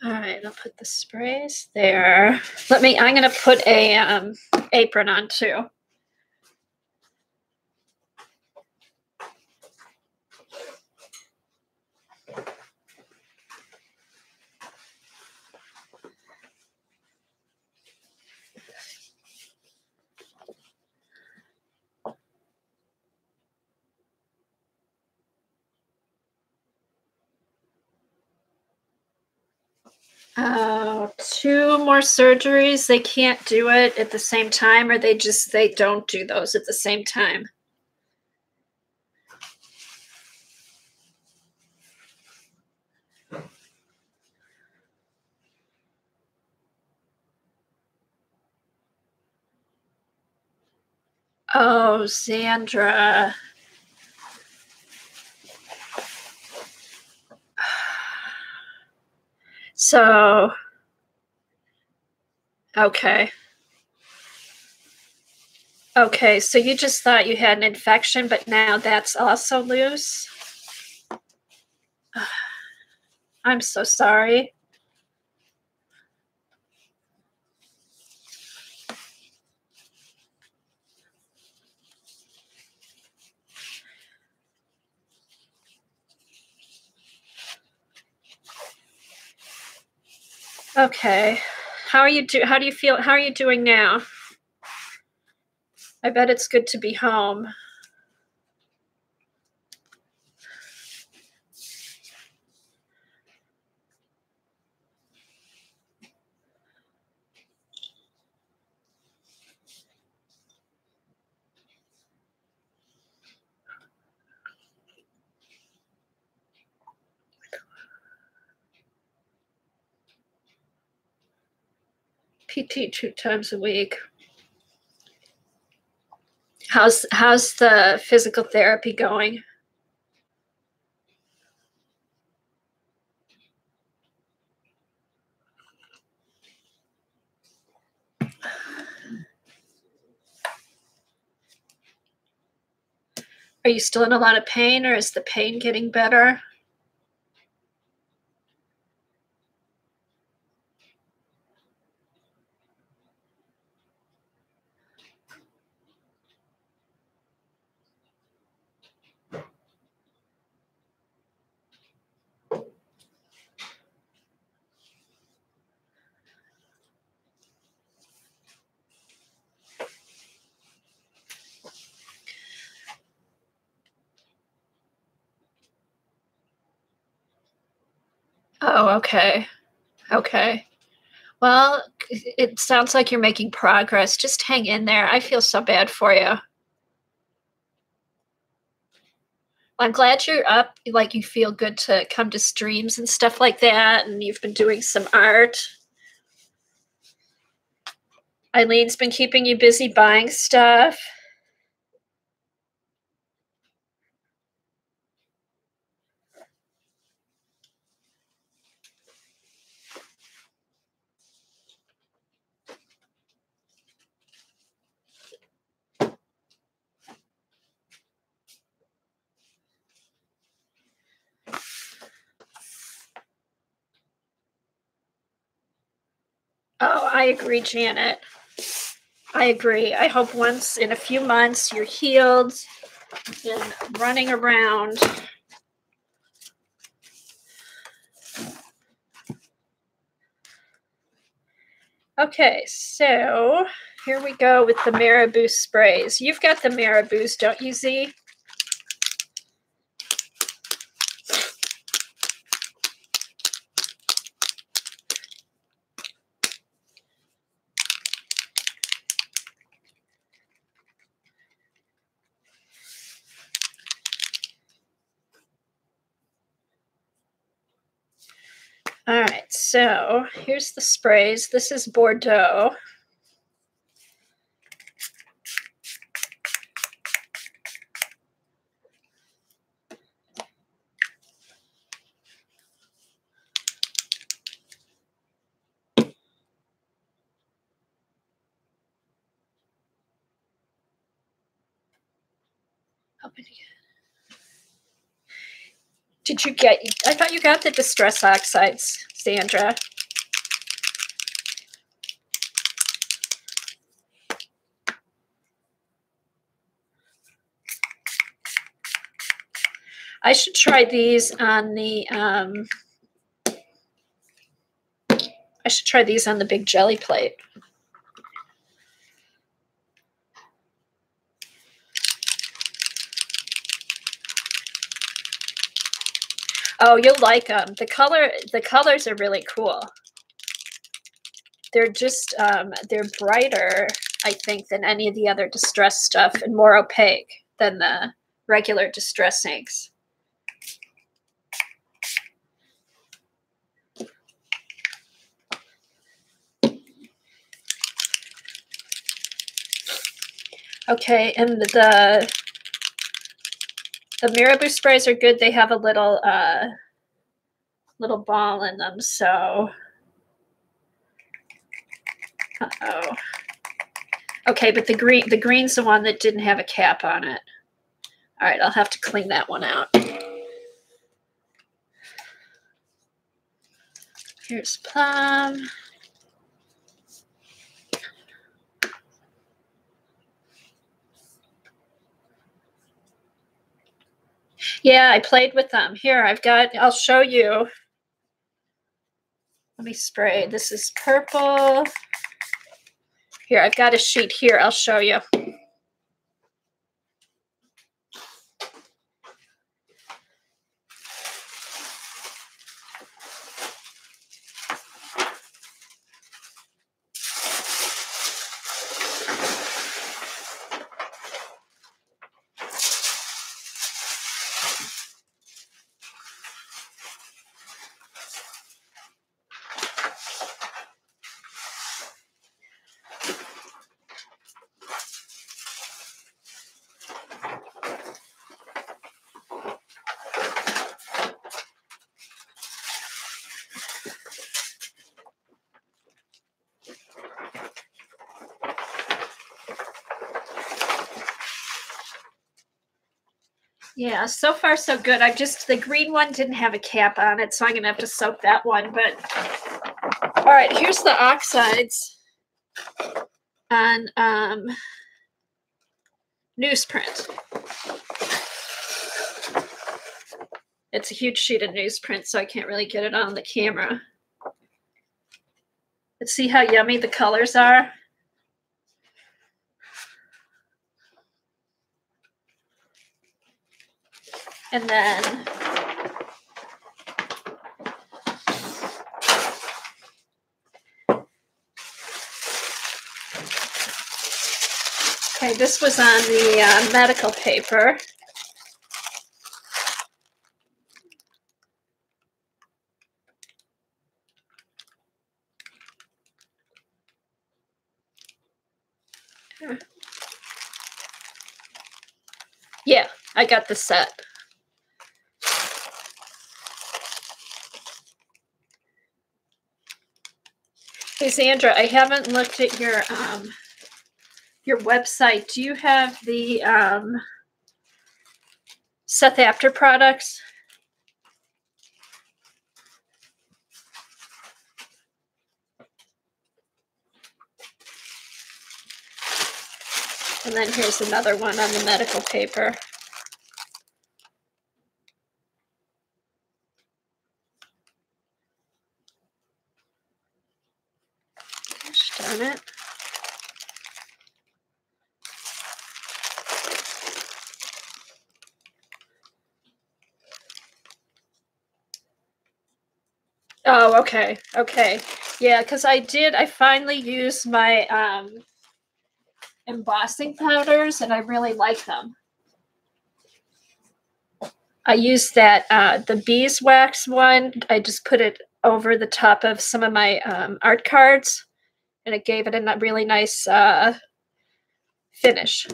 All right, I'll put the sprays there. I'm gonna put a apron on too. Oh, two more surgeries. They can't do it at the same time, or they don't do those at the same time. Oh, Sandra. So, okay. Okay, so you just thought you had an infection, but now that's also loose? I'm so sorry. Okay. How do you feel? How are you doing now? I bet it's good to be home. PT 2 times a week. How's the physical therapy going? Are you still in a lot of pain, or is the pain getting better? Oh, okay. Okay. Well, it sounds like you're making progress. Just hang in there. I feel so bad for you. I'm glad you're up, like you feel good to come to streams and stuff like that, and you've been doing some art. Eileen's been keeping you busy buying stuff. Oh, I agree, Janet. I agree. I hope once in a few months you're healed and running around. Okay, so here we go with the Marabou sprays. You've got the Marabous, don't you, Z? All right, so here's the sprays. This is Bordeaux. Did you get, I thought you got the Distress Oxides, Sandra. I should try these on the, I should try these on the big jelly plate. Oh, you'll like them. The colors are really cool. they're just, they're brighter, I think, than any of the other Distress stuff and more opaque than the regular Distress inks. Okay, and the Mirabu sprays are good. They have a little little ball in them, so uh-oh. Okay, but the green's the one that didn't have a cap on it. All right, I'll have to clean that one out. Here's Plum. Yeah, I played with them. Here, I'll show you. Let me spray. This is purple. Here, I've got a sheet here. I'll show you. Yeah, so far so good. The green one didn't have a cap on it, so I'm gonna have to soak that one. But all right, here's the oxides on newsprint. It's a huge sheet of newsprint, so I can't really get it on the camera. Let's see how yummy the colors are. And then okay, this was on the medical paper. Yeah, I got the set. Hey, Sandra, I haven't looked at your website. Do you have the Seth Apter products? And then here's another one on the medical paper. Gosh darn it. Oh, okay. Okay. Yeah, because I finally used my embossing powders and I really like them. I used that, the beeswax one. I just put it over the top of some of my art cards and it gave it a really nice finish.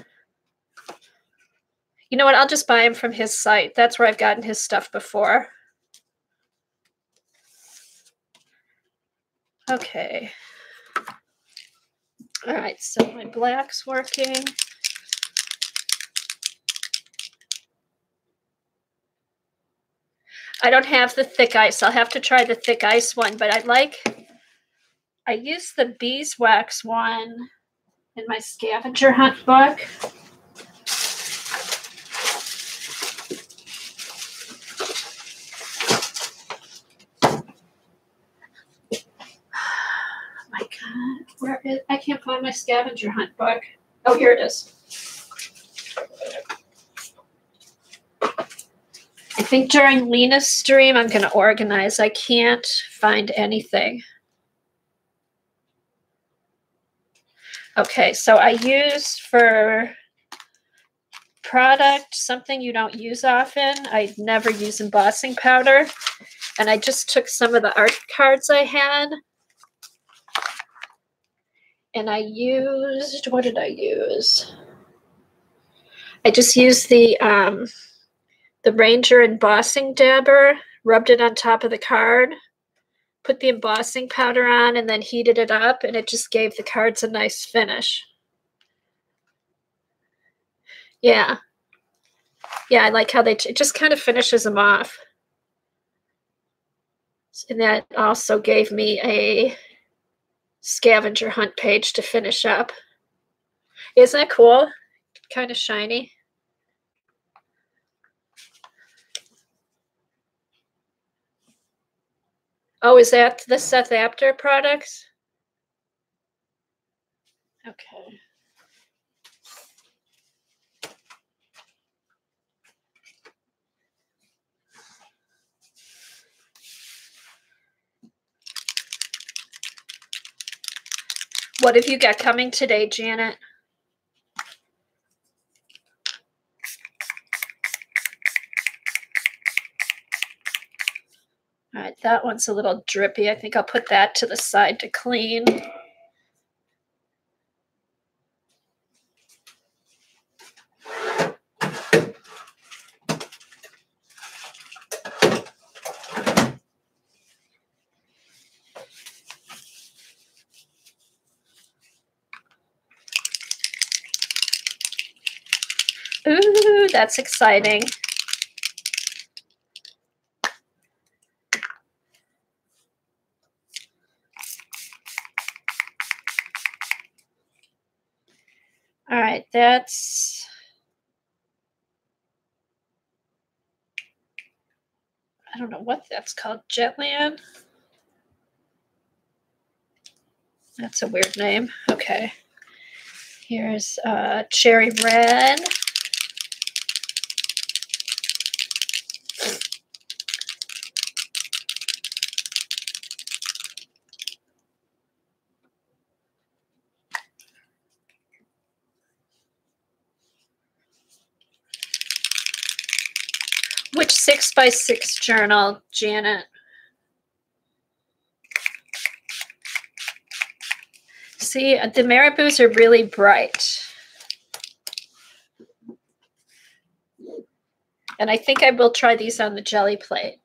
You know what? I'll just buy him from his site. That's where I've gotten his stuff before. Okay. All right, so my black's working. I don't have the thick ice. I'll have to try the thick ice one, but I used the beeswax one in my scavenger hunt book. I can't find my scavenger hunt book. Oh, here it is. I think during Lena's stream, I'm going to organize. I can't find anything. Okay, so I used for product something you don't use often. I never use embossing powder. And I just took some of the art cards I had. And I used, what did I use? I just used the Ranger embossing dabber, rubbed it on top of the card, put the embossing powder on, and then heated it up, and it just gave the cards a nice finish. Yeah. Yeah, I like how it just kind of finishes them off. And that also gave me a scavenger hunt page to finish up. Isn't that cool? Kind of shiny. Oh, is that the Seth Apter products? Okay. What have you got coming today, Janet? All right, that one's a little drippy. I think I'll put that to the side to clean. Ooh, that's exciting. All right, that's, I don't know what that's called, Jetland. That's a weird name. Okay. Here's cherry red. Which 6x6 journal, Janet? See, the Marabous are really bright. And I think I will try these on the jelly plate.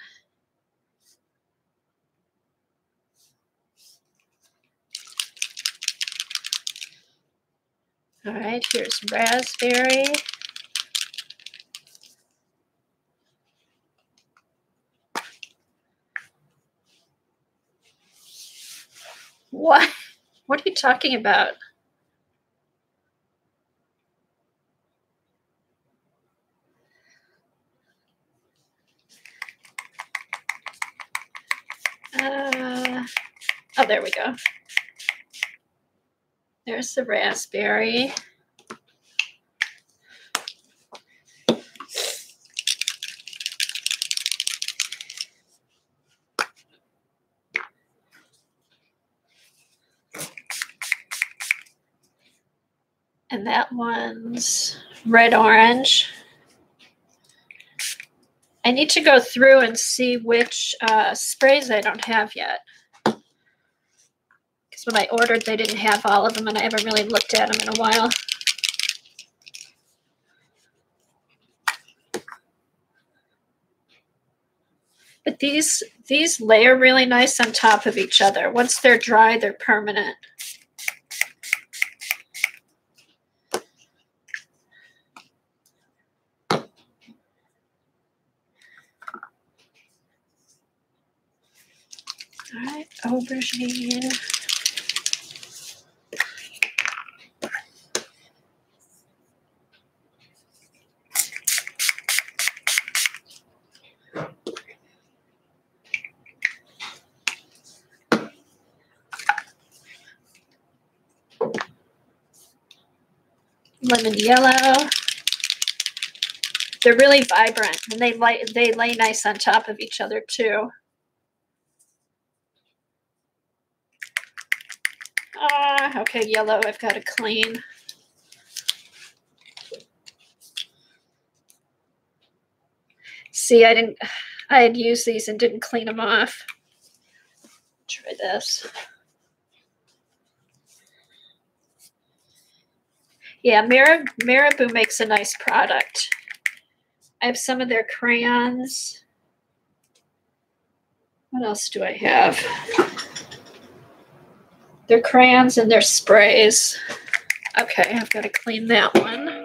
All right, here's raspberry. What? What are you talking about? Oh, there we go. There's the raspberry. And that one's red-orange. I need to go through and see which sprays I don't have yet. Because when I ordered, they didn't have all of them, and I haven't really looked at them in a while. But these layer really nice on top of each other. Once they're dry, they're permanent. All right, aubergine. Lemon yellow. They're really vibrant, and they lay nice on top of each other too. Okay, yellow I've got to clean. See, I had used these and didn't clean them off. Try this. Yeah, Marabou makes a nice product. I have some of their crayons. What else do I have? Their crayons and their sprays. Okay, I've got to clean that one.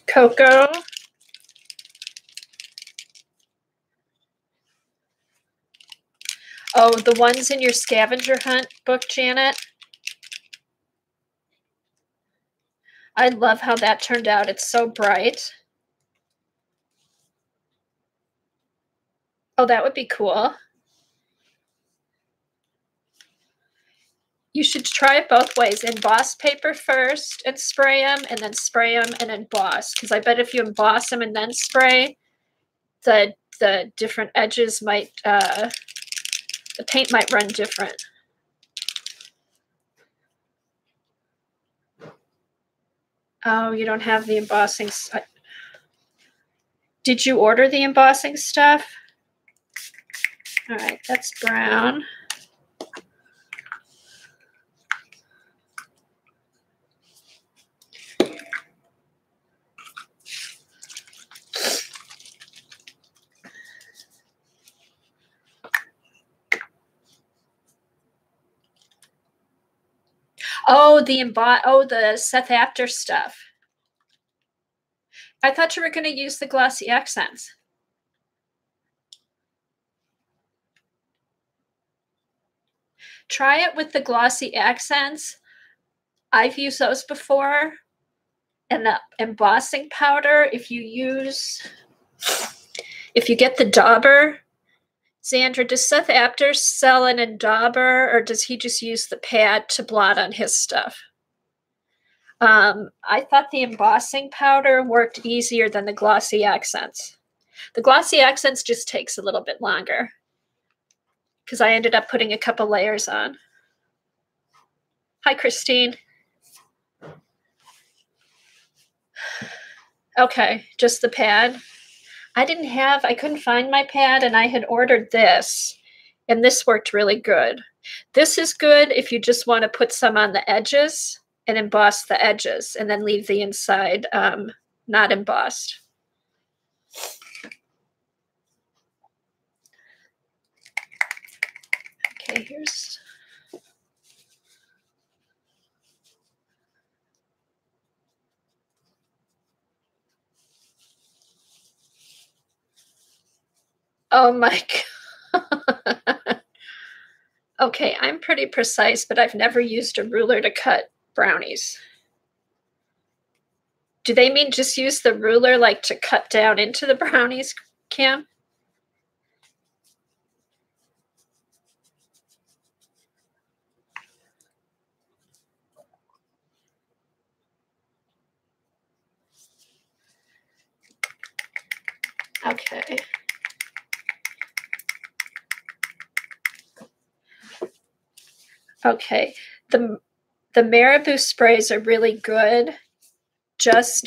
Cocoa. Oh, the ones in your scavenger hunt book, Janet. I love how that turned out. It's so bright. Oh, that would be cool. You should try it both ways. Emboss paper first and spray them, and then spray them and emboss. Because I bet if you emboss them and then spray, the different edges might, the paint might run different. Oh, you don't have the embossing. Did you order the embossing stuff? All right, that's brown. Oh, the Seth After stuff. I thought you were going to use the glossy accents. Try it with the glossy accents. I've used those before. And the embossing powder, if you get the dauber, Sandra, does Seth Apter sell an endauber, or does he just use the pad to blot on his stuff? I thought the embossing powder worked easier than the glossy accents. The glossy accents just takes a little bit longer because I ended up putting a couple layers on. Hi, Christine. Okay, just the pad. I couldn't find my pad, and I had ordered this, and this worked really good. This is good if you just want to put some on the edges and emboss the edges and then leave the inside not embossed. Okay, here's... Oh my God. Okay, I'm pretty precise, but I've never used a ruler to cut brownies. Do they mean just use the ruler like to cut down into the brownies, Kim? Okay. Okay, the Marabou sprays are really good.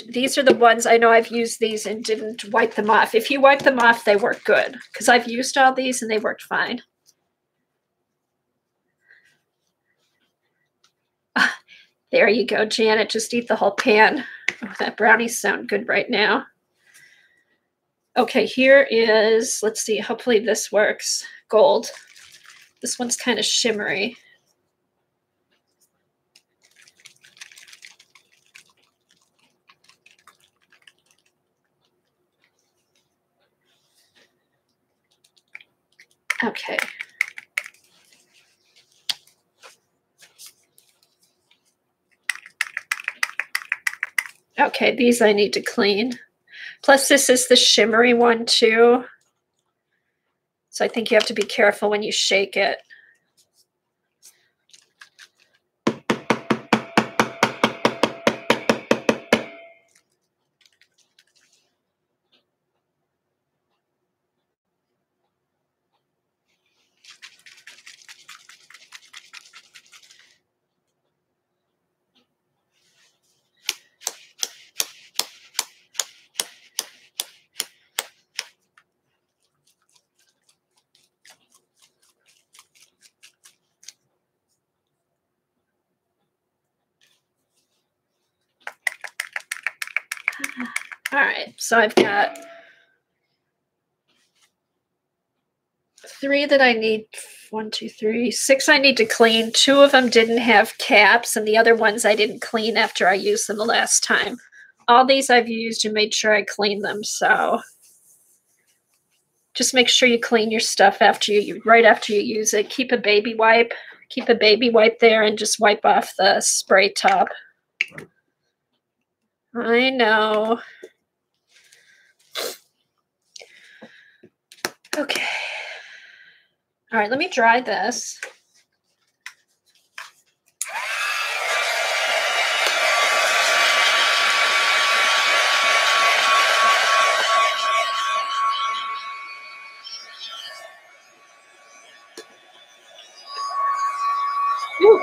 These are the ones, I know I've used these and didn't wipe them off. If you wipe them off, they work good because I've used all these and they worked fine. There you go, Janet. Just eat the whole pan. Oh, that brownies sound good right now. Okay, here is, let's see, hopefully this works. Gold. This one's kind of shimmery. Okay. Okay, these I need to clean. Plus this is the shimmery one too. So I think you have to be careful when you shake it. All right, so I've got 3 that I need. 1, 2, 3, 6 I need to clean. 2 of them didn't have caps, and the other ones I didn't clean after I used them the last time. All these I've used and made sure I clean them, so just make sure you clean your stuff after right after you use it. Keep a baby wipe. Keep a baby wipe there and just wipe off the spray top. I know. Okay. All right, let me dry this. Ooh.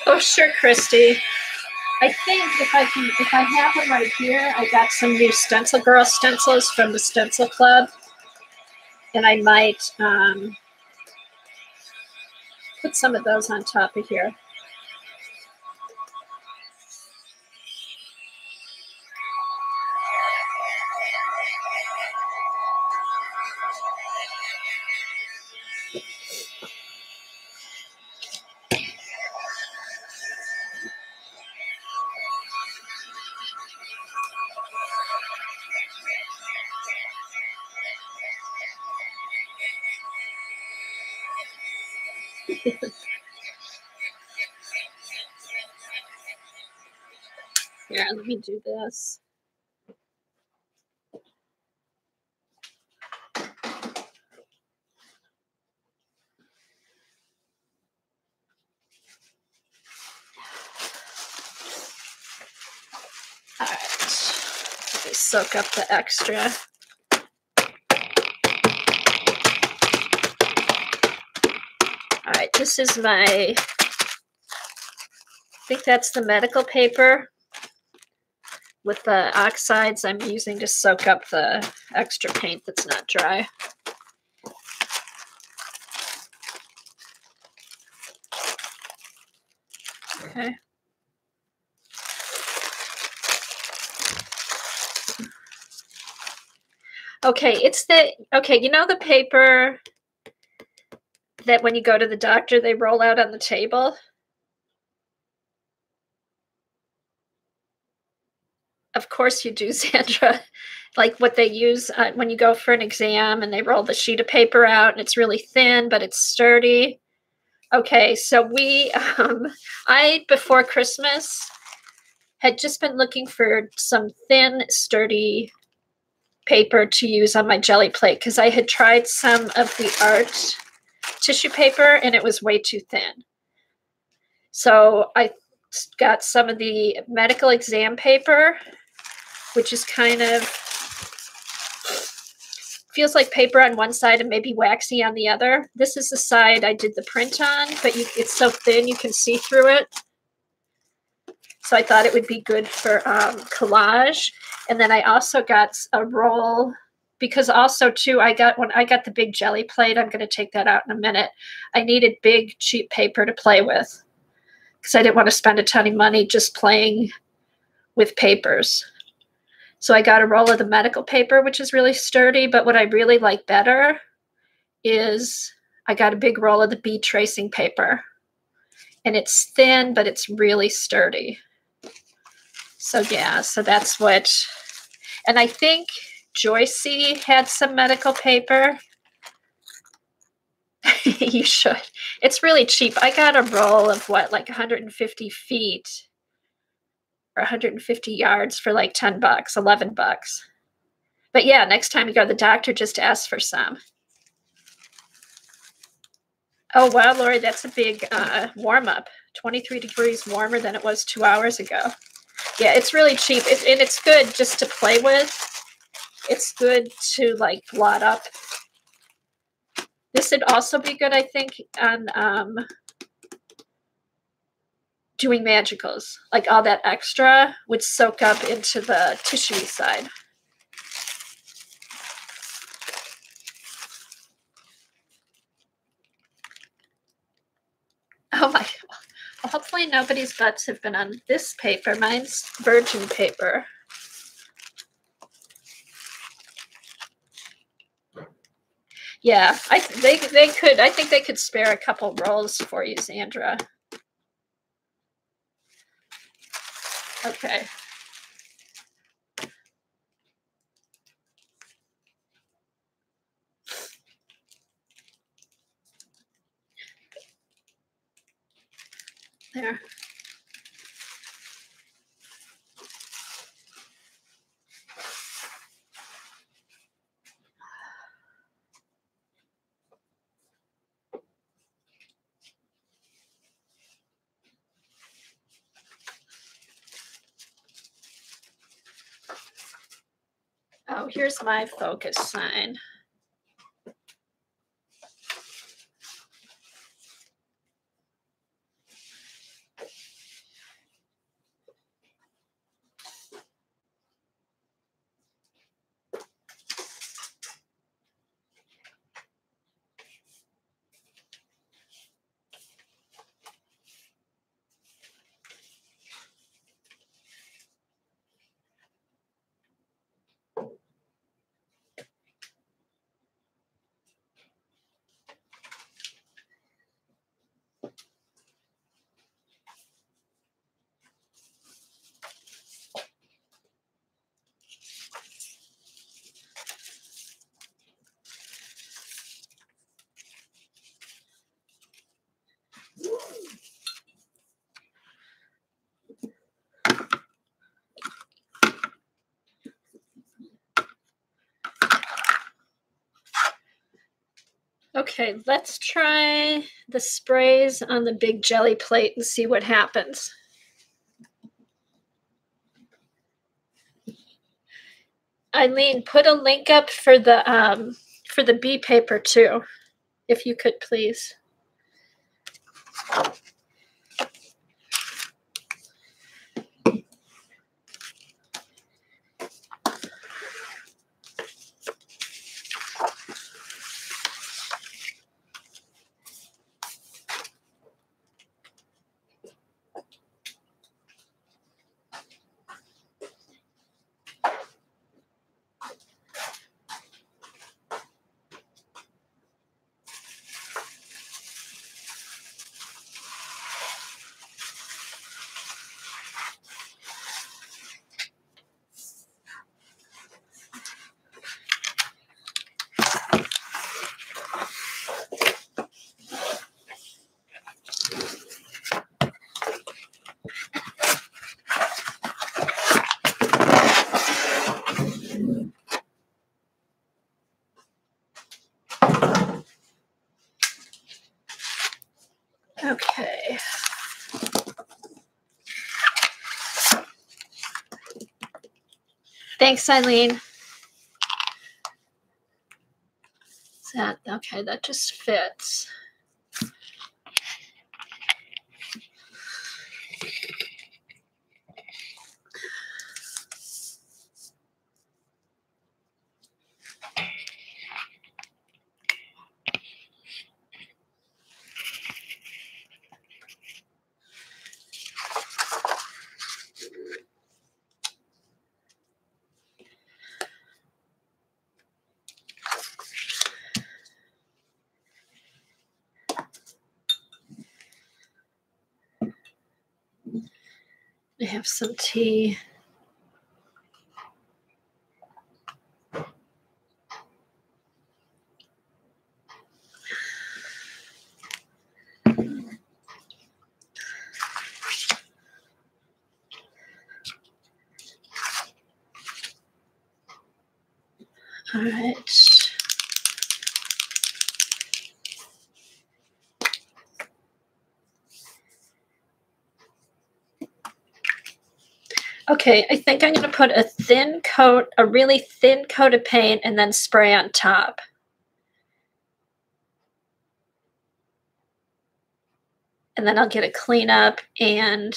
Oh, sure, Christy. I think if I have them right here, I got some new Stencil Girl stencils from the Stencil Club, and I might put some of those on top of here. Here, let me do this. All right, let me soak up the extra. All right, this is I think that's the medical paper with the oxides I'm using to soak up the extra paint that's not dry. Okay. Okay, you know the paper that when you go to the doctor, they roll out on the table? Of course you do, Sandra. Like what they use when you go for an exam and they roll the sheet of paper out and it's really thin, but it's sturdy. Okay, so before Christmas, had just been looking for some thin, sturdy paper to use on my jelly plate because I had tried some of the art tissue paper and it was way too thin. So I got some of the medical exam paper, which is kind of feels like paper on one side and maybe waxy on the other. This is the side I did the print on, but it's so thin you can see through it. So I thought it would be good for collage. And then I also got a roll because also too, when I got the big jelly plate, I'm going to take that out in a minute. I needed big cheap paper to play with because I didn't want to spend a ton of money just playing with papers. So I got a roll of the medical paper, which is really sturdy. But what I really like better is I got a big roll of the bead tracing paper. And it's thin, but it's really sturdy. So yeah, so that's what, and I think Joycey had some medical paper. You should. It's really cheap. I got a roll of what, like 150 feet or 150 yards for like $10, $11. But yeah, next time you go to the doctor, just ask for some. Oh, wow, Lori, that's a big warm up. 23 degrees warmer than it was 2 hours ago. Yeah, it's really cheap. And it's good just to play with. It's good to like blot up. This would also be good, I think, on doing magicals. Like all that extra would soak up into the tissue side. Oh my, well, hopefully nobody's butts have been on this paper. Mine's virgin paper. Yeah, they could. I think they could spare a couple rolls for you, Sandra. Okay. There. Oh, here's my focus sign. Okay, let's try the sprays on the big jelly plate and see what happens. Eileen, put a link up for the bee paper too, if you could please. Okay. Thanks, Eileen. That okay, that just fits. I have some tea. All right. Okay, I think I'm going to put a really thin coat of paint and then spray on top. And then I'll get a cleanup and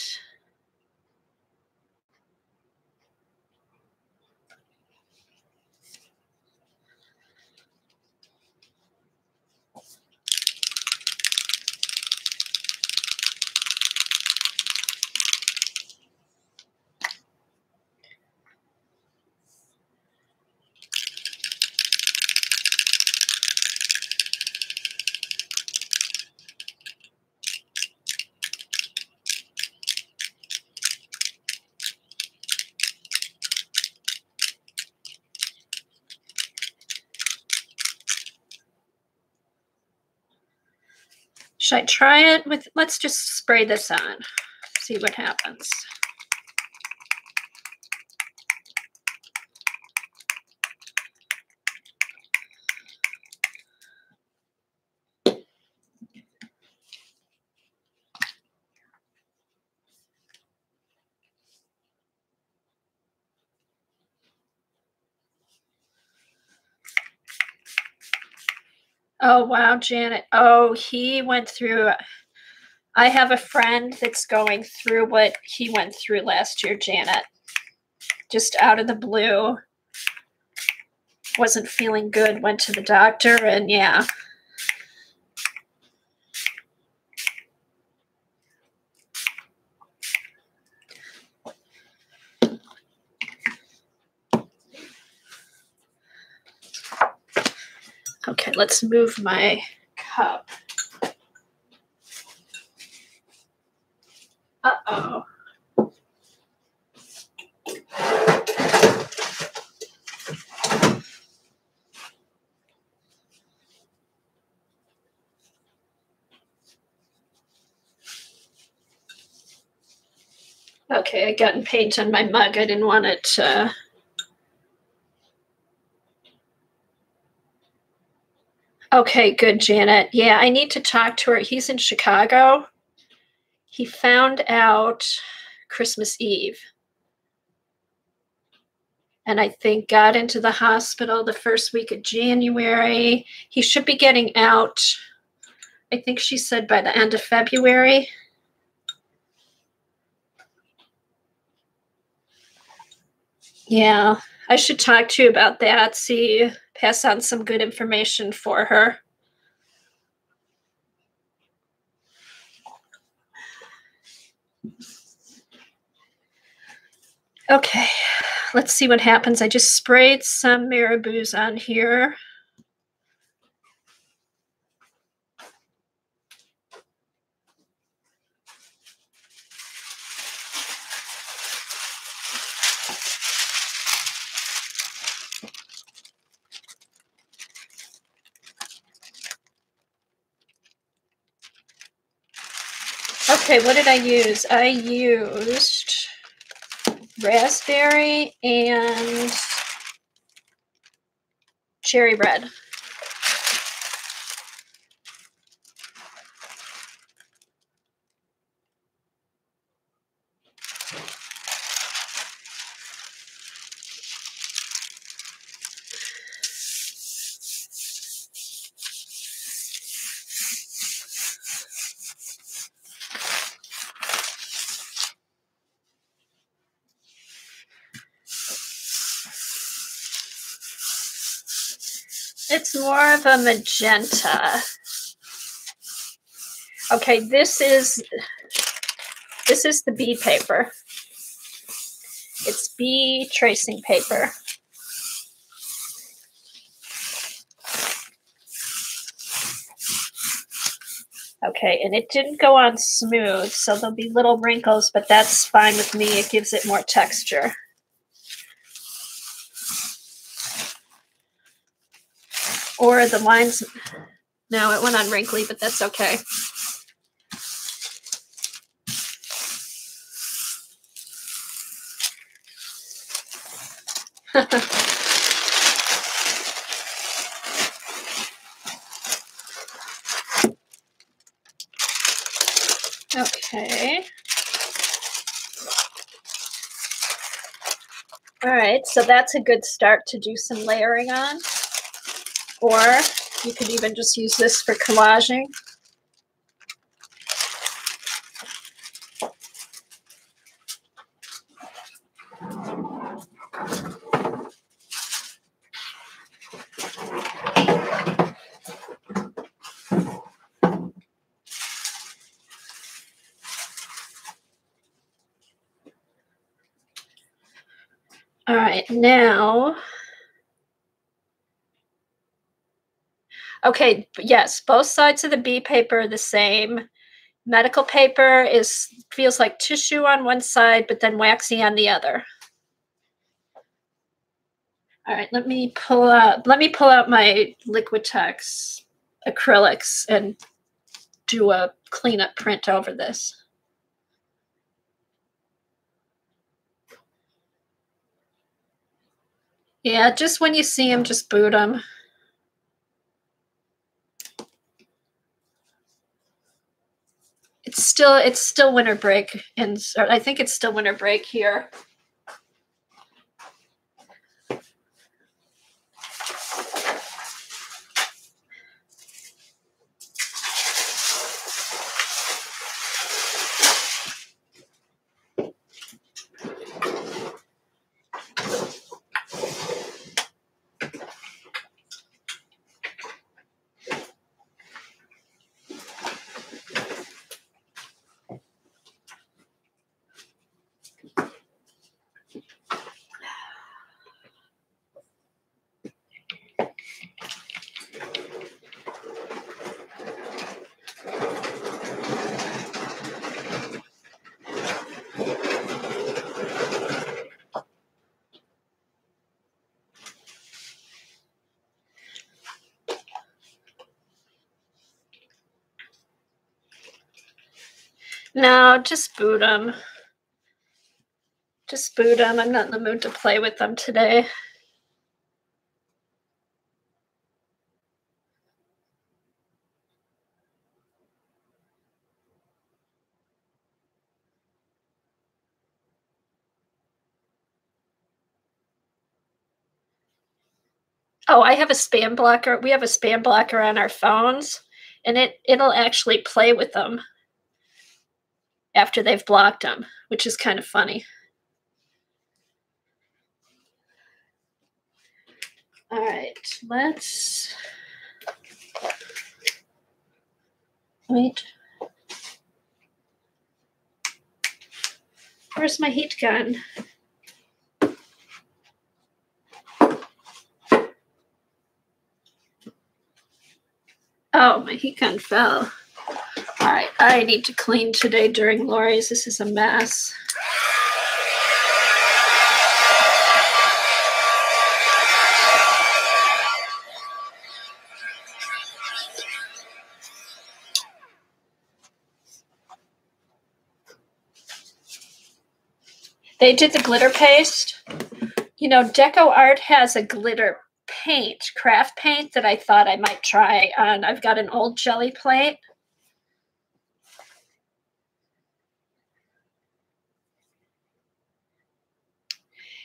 should I try it with, let's just spray this on, see what happens. Oh, wow, Janet. Oh, he went through, I have a friend that's going through what he went through last year, Janet. Just out of the blue. Wasn't feeling good, went to the doctor, and yeah. Okay, let's move my cup. Uh-oh. Okay, I got paint on my mug. I didn't want it to... Okay, good, Janet. Yeah, I need to talk to her. He's in Chicago. He found out Christmas Eve. And I think got into the hospital the first week of January. He should be getting out, I think she said by the end of February. Yeah, I should talk to you about that, see, pass on some good information for her. Okay, let's see what happens. I just sprayed some marabous on here. Okay, what did I use? I used raspberry and cherry red. It's more of a magenta. Okay, this is the bee paper. It's bee tracing paper. Okay, and it didn't go on smooth, so there'll be little wrinkles, but that's fine with me. It gives it more texture. Or the lines, no, it went on wrinkly, but that's okay. Okay. All right, so that's a good start to do some layering on. Or you could even just use this for collaging. All right, now, okay, yes, both sides of the B paper are the same. Medical paper feels like tissue on one side, but then waxy on the other. All right, let me pull out my Liquitex acrylics and do a cleanup print over this. Yeah, just when you see them, just boot them. It's still winter break, and I think it's still winter break here. No, just boot them. Just boot them. I'm not in the mood to play with them today. Oh, I have a spam blocker. We have a spam blocker on our phones, and it'll actually play with them after they've blocked them, which is kind of funny. All right, wait. Where's my heat gun? Oh, my heat gun fell. All right, I need to clean today during Lori's. This is a mess. They did the glitter paste. You know, Deco Art has a glitter paint, craft paint, that I thought I might try on. I've got an old jelly plate.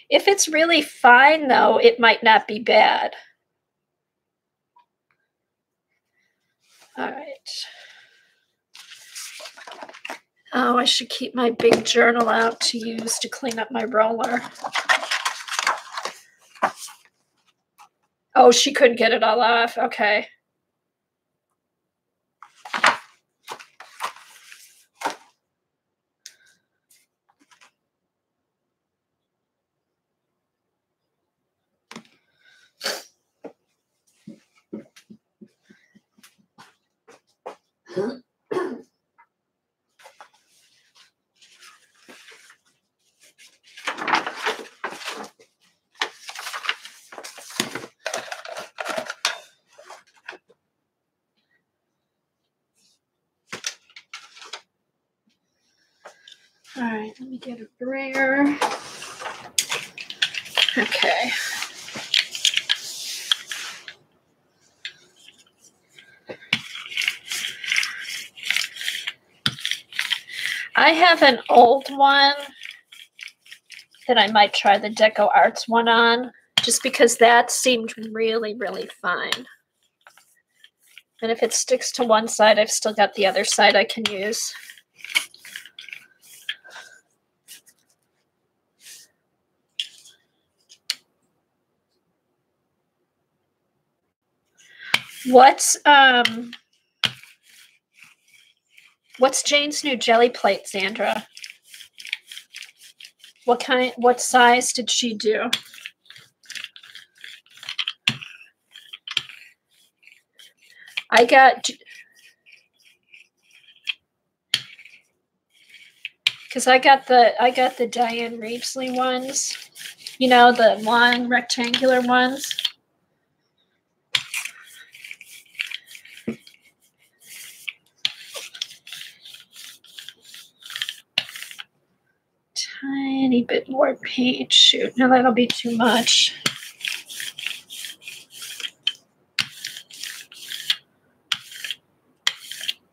If it's really fine, though, it might not be bad. All right. Oh, I should keep my big journal out to use to clean up my roller. Oh, she couldn't get it all off. Okay. All right, let me get a brayer. Okay. I have an old one then I might try the Deco Arts one on, just because that seemed really, really fine. And if it sticks to one side, I've still got the other side I can use. What's Jane's new jelly plate, Sandra? What size did she do? I got, because I got the Diane Reevesley ones, you know, the long rectangular ones. Tiny bit more paint. Shoot, no, that'll be too much.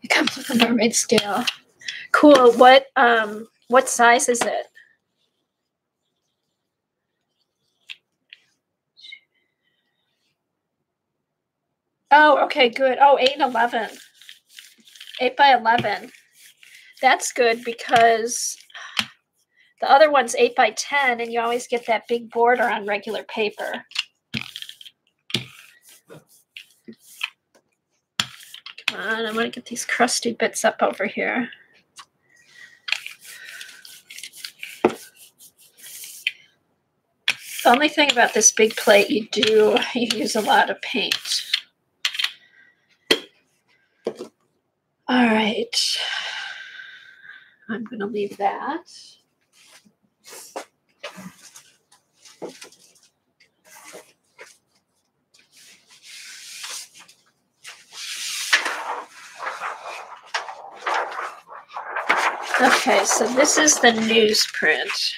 It comes with a mermaid scale. Cool. What size is it? Oh, okay, good. Oh, 8 and 11. 8 by 11. That's good because the other one's 8 by 10, and you always get that big border on regular paper. Come on, I want to get these crusty bits up over here. The only thing about this big plate, you use a lot of paint. All right. I'm going to leave that. Okay, so this is the newsprint.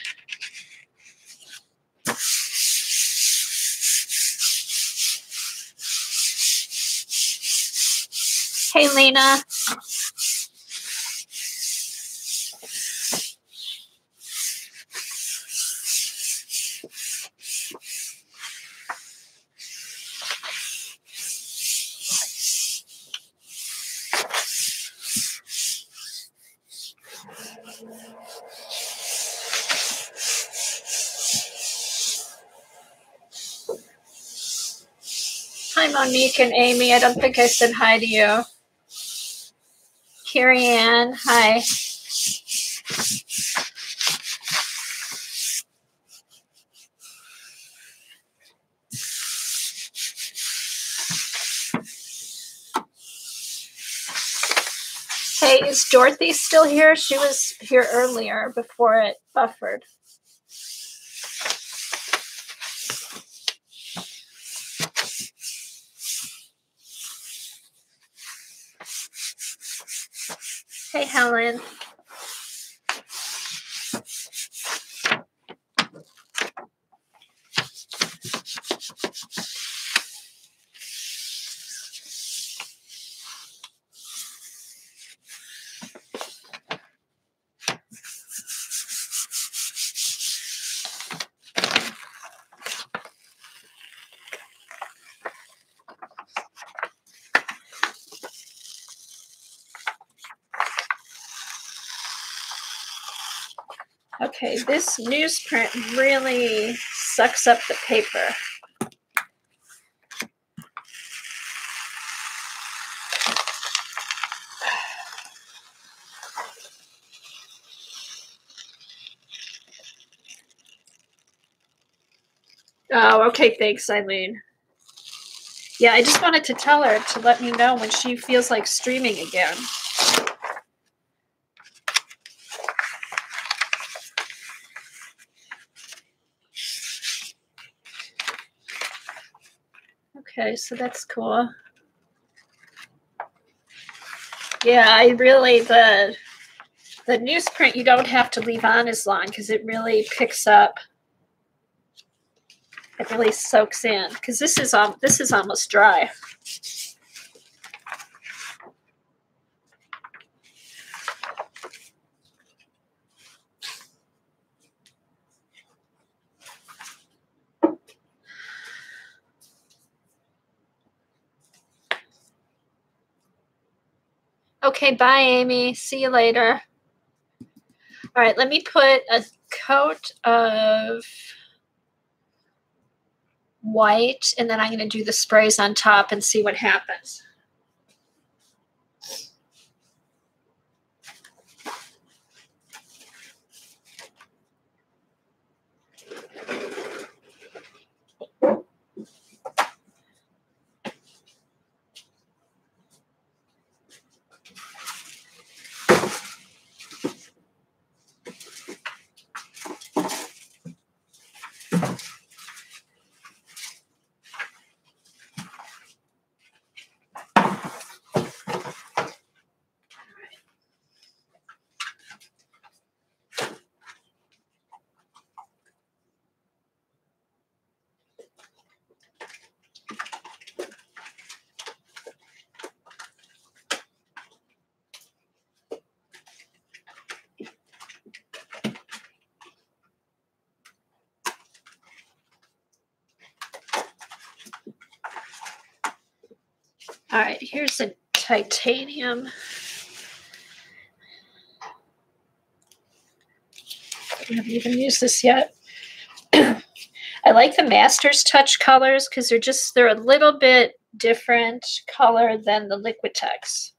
Hey, Lena. Hi, Monique and Amy. I don't think I said hi to you. Carrie Ann, hi. Hey, is Dorothy still here? She was here earlier before it buffered. Hey, Helen. Okay, this newsprint really sucks up the paper. Oh, okay, thanks, Eileen. Yeah, I just wanted to tell her to let me know when she feels like streaming again. Okay, so that's cool. Yeah, I really, the newsprint you don't have to leave on as long because it really picks up. It really soaks in because this is almost dry. Okay, bye, Amy. See you later. All right, let me put a coat of white, and then I'm going to do the sprays on top and see what happens. All right, here's the titanium. I haven't even used this yet. I like the Master's Touch colors because they're a little bit different color than the Liquitex.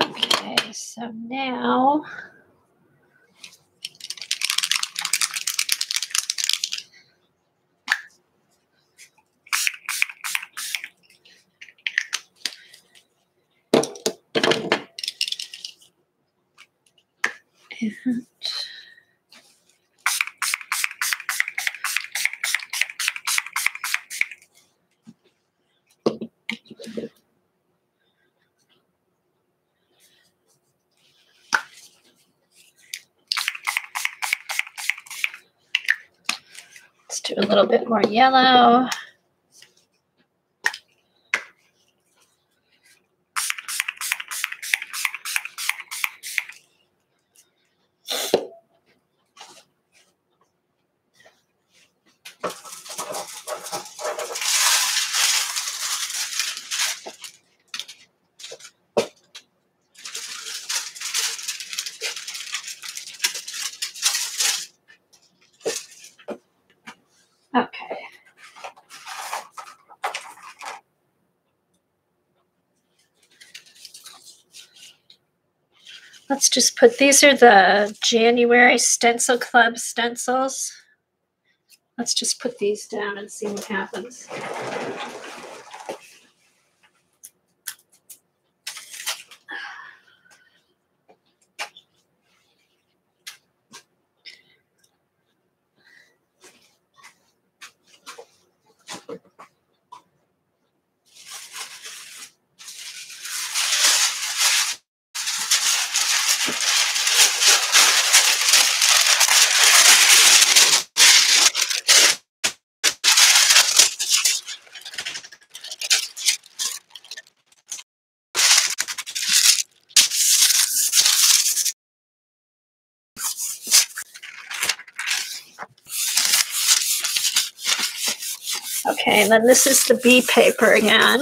Okay, so now and let's do a little bit more yellow. Okay. Let's just put, these are the January Stencil Club stencils. Let's just put these down and see what happens. Okay, and then this is the bee paper again.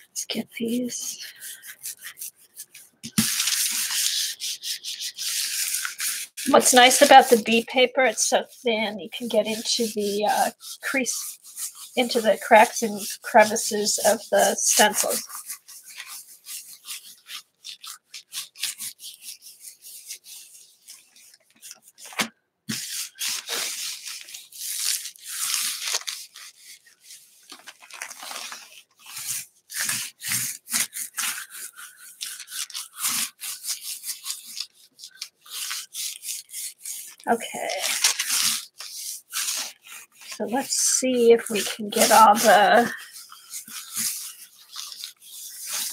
Let's get these. What's nice about the B paper, it's so thin, you can get into the crease, into the cracks and crevices of the stencils. Okay. So let's see if we can get all the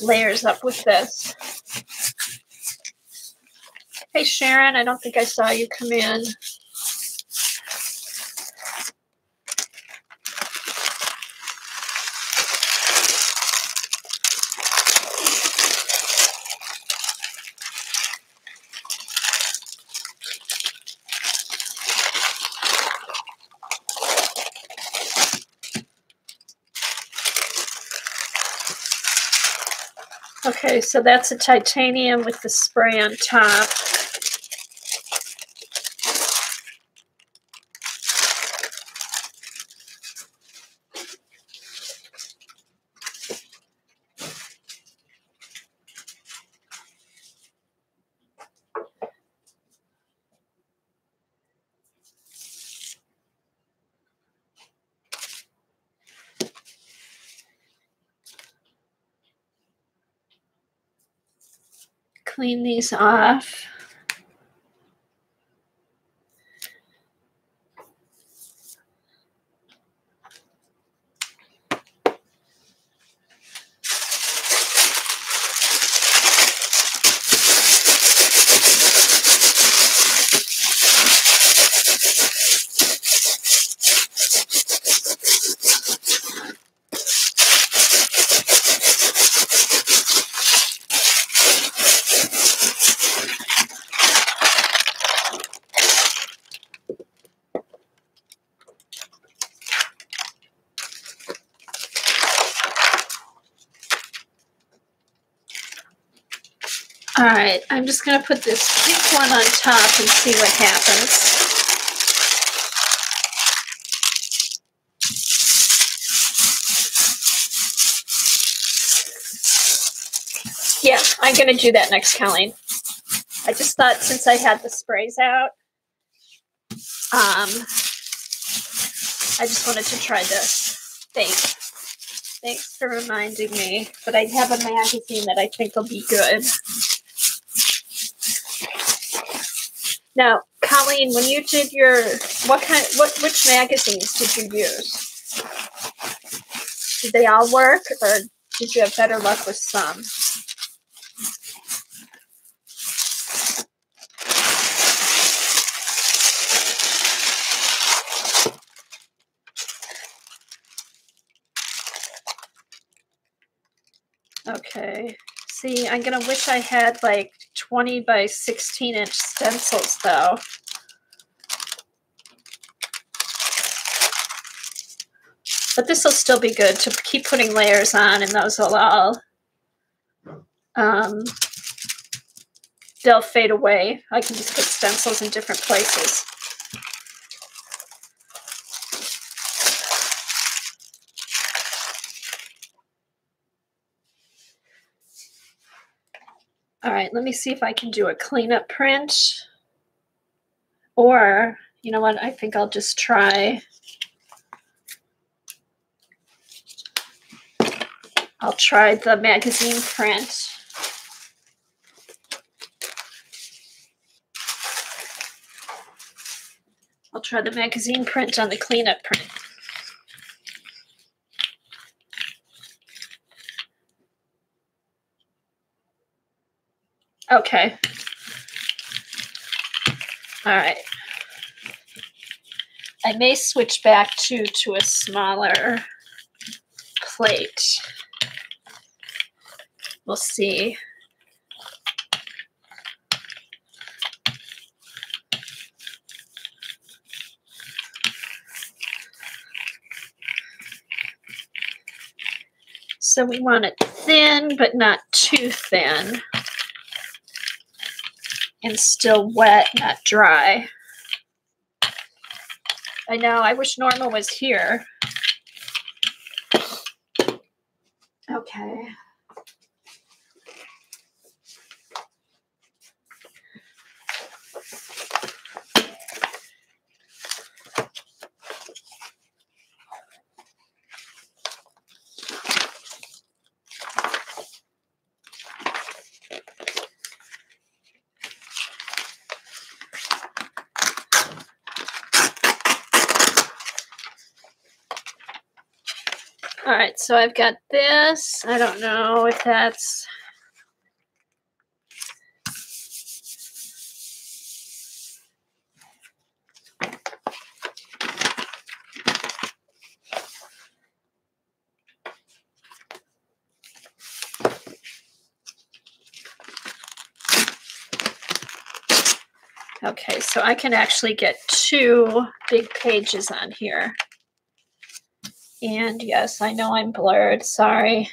layers up with this. Hey Sharon, I don't think I saw you come in. Okay, so that's a titanium with the spray on top. Clean these off. All right, I'm just going to put this pink one on top and see what happens. Yeah, I'm going to do that next, Colleen. I just thought since I had the sprays out, I just wanted to try this. Thanks for reminding me. But I have a magazine that I think will be good. Now, Colleen, when you did your, which magazines did you use? Did they all work, or did you have better luck with some? Okay. See, I'm going to wish I had like 20 by 16 inch stencils though. But this will still be good to keep putting layers on, and those will all, they'll fade away. I can just put stencils in different places. All right, let me see if I can do a cleanup print. Or, you know what, I think I'll just try. I'll try the magazine print. I'll try the magazine print on the cleanup print. Okay. All right. I may switch back to a smaller plate. We'll see. So we want it thin, but not too thin. and still wet, not dry. I know, I wish Norma was here. Okay. All right, so I've got this. I don't know if that's... Okay, so I can actually get 2 big pages on here. And yes, I know I'm blurred, sorry.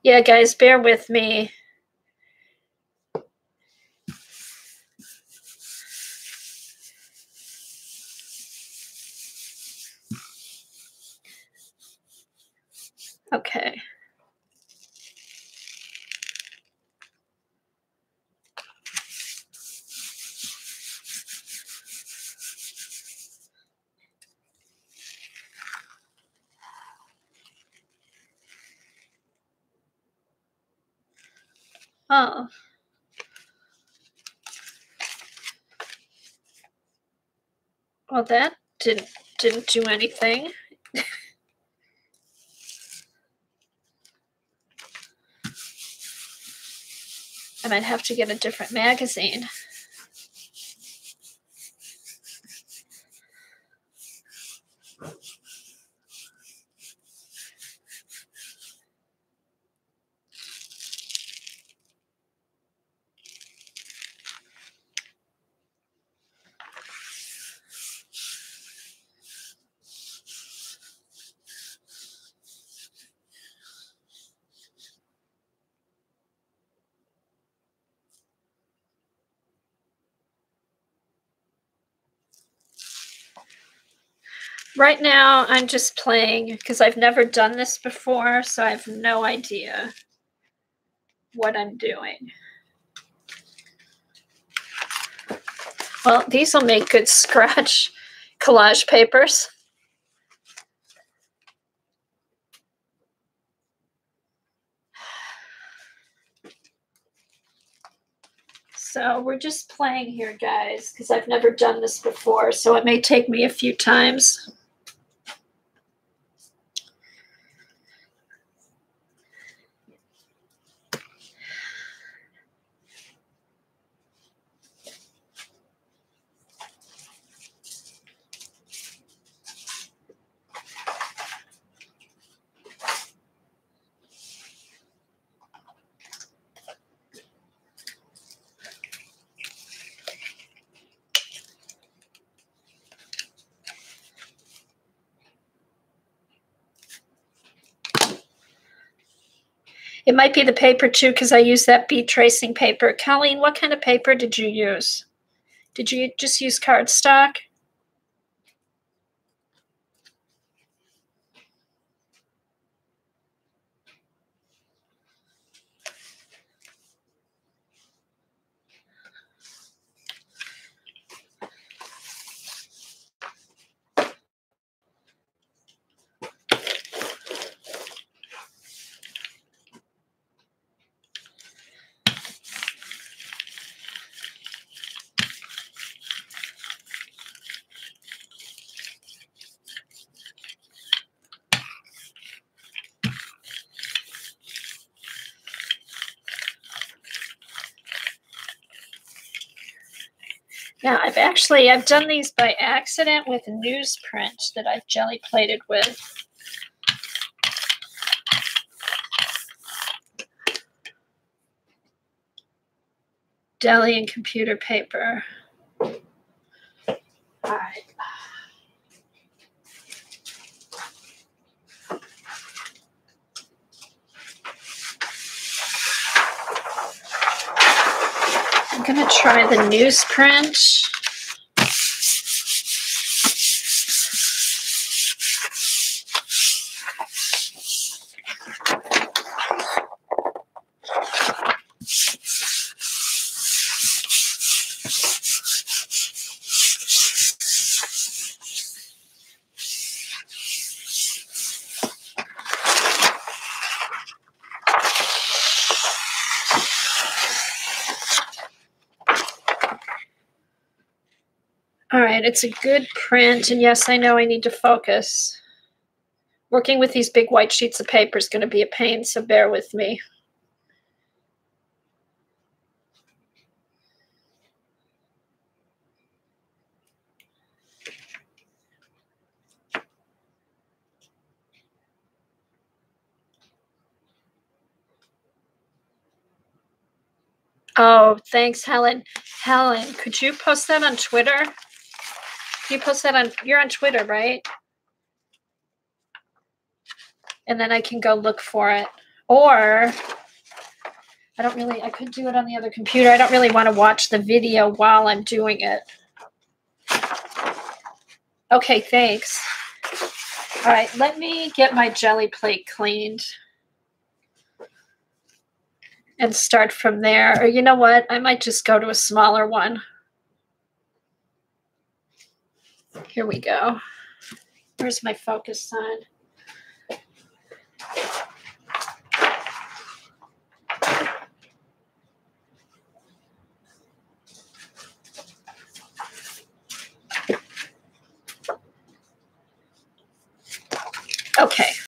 Yeah, guys, bear with me. Okay. Oh. Well, that didn't do anything. I might have to get a different magazine. Right now, I'm just playing because I've never done this before, so I have no idea what I'm doing. Well, these will make good scratch collage papers. So we're just playing here, guys, because I've never done this before, so it may take me a few times. It might be the paper too, because I use that bead tracing paper. Colleen, what kind of paper did you use? Did you just use cardstock? Yeah, I've done these by accident with newsprint that I've jelly plated with. Deli and computer paper. All right. I'm going to try the newsprint. All right, it's a good print, and yes, I know I need to focus. Working with these big white sheets of paper is going to be a pain, so bear with me. Oh, thanks, Helen. Helen, could you post that on Twitter? Can you post that on, you're on Twitter, right? And then I can go look for it. Or, I could do it on the other computer. I don't really want to watch the video while I'm doing it. Okay, thanks. All right, let me get my jelly plate cleaned and start from there. Or you know what? I might just go to a smaller one. Here we go. Where's my focus sign? Okay.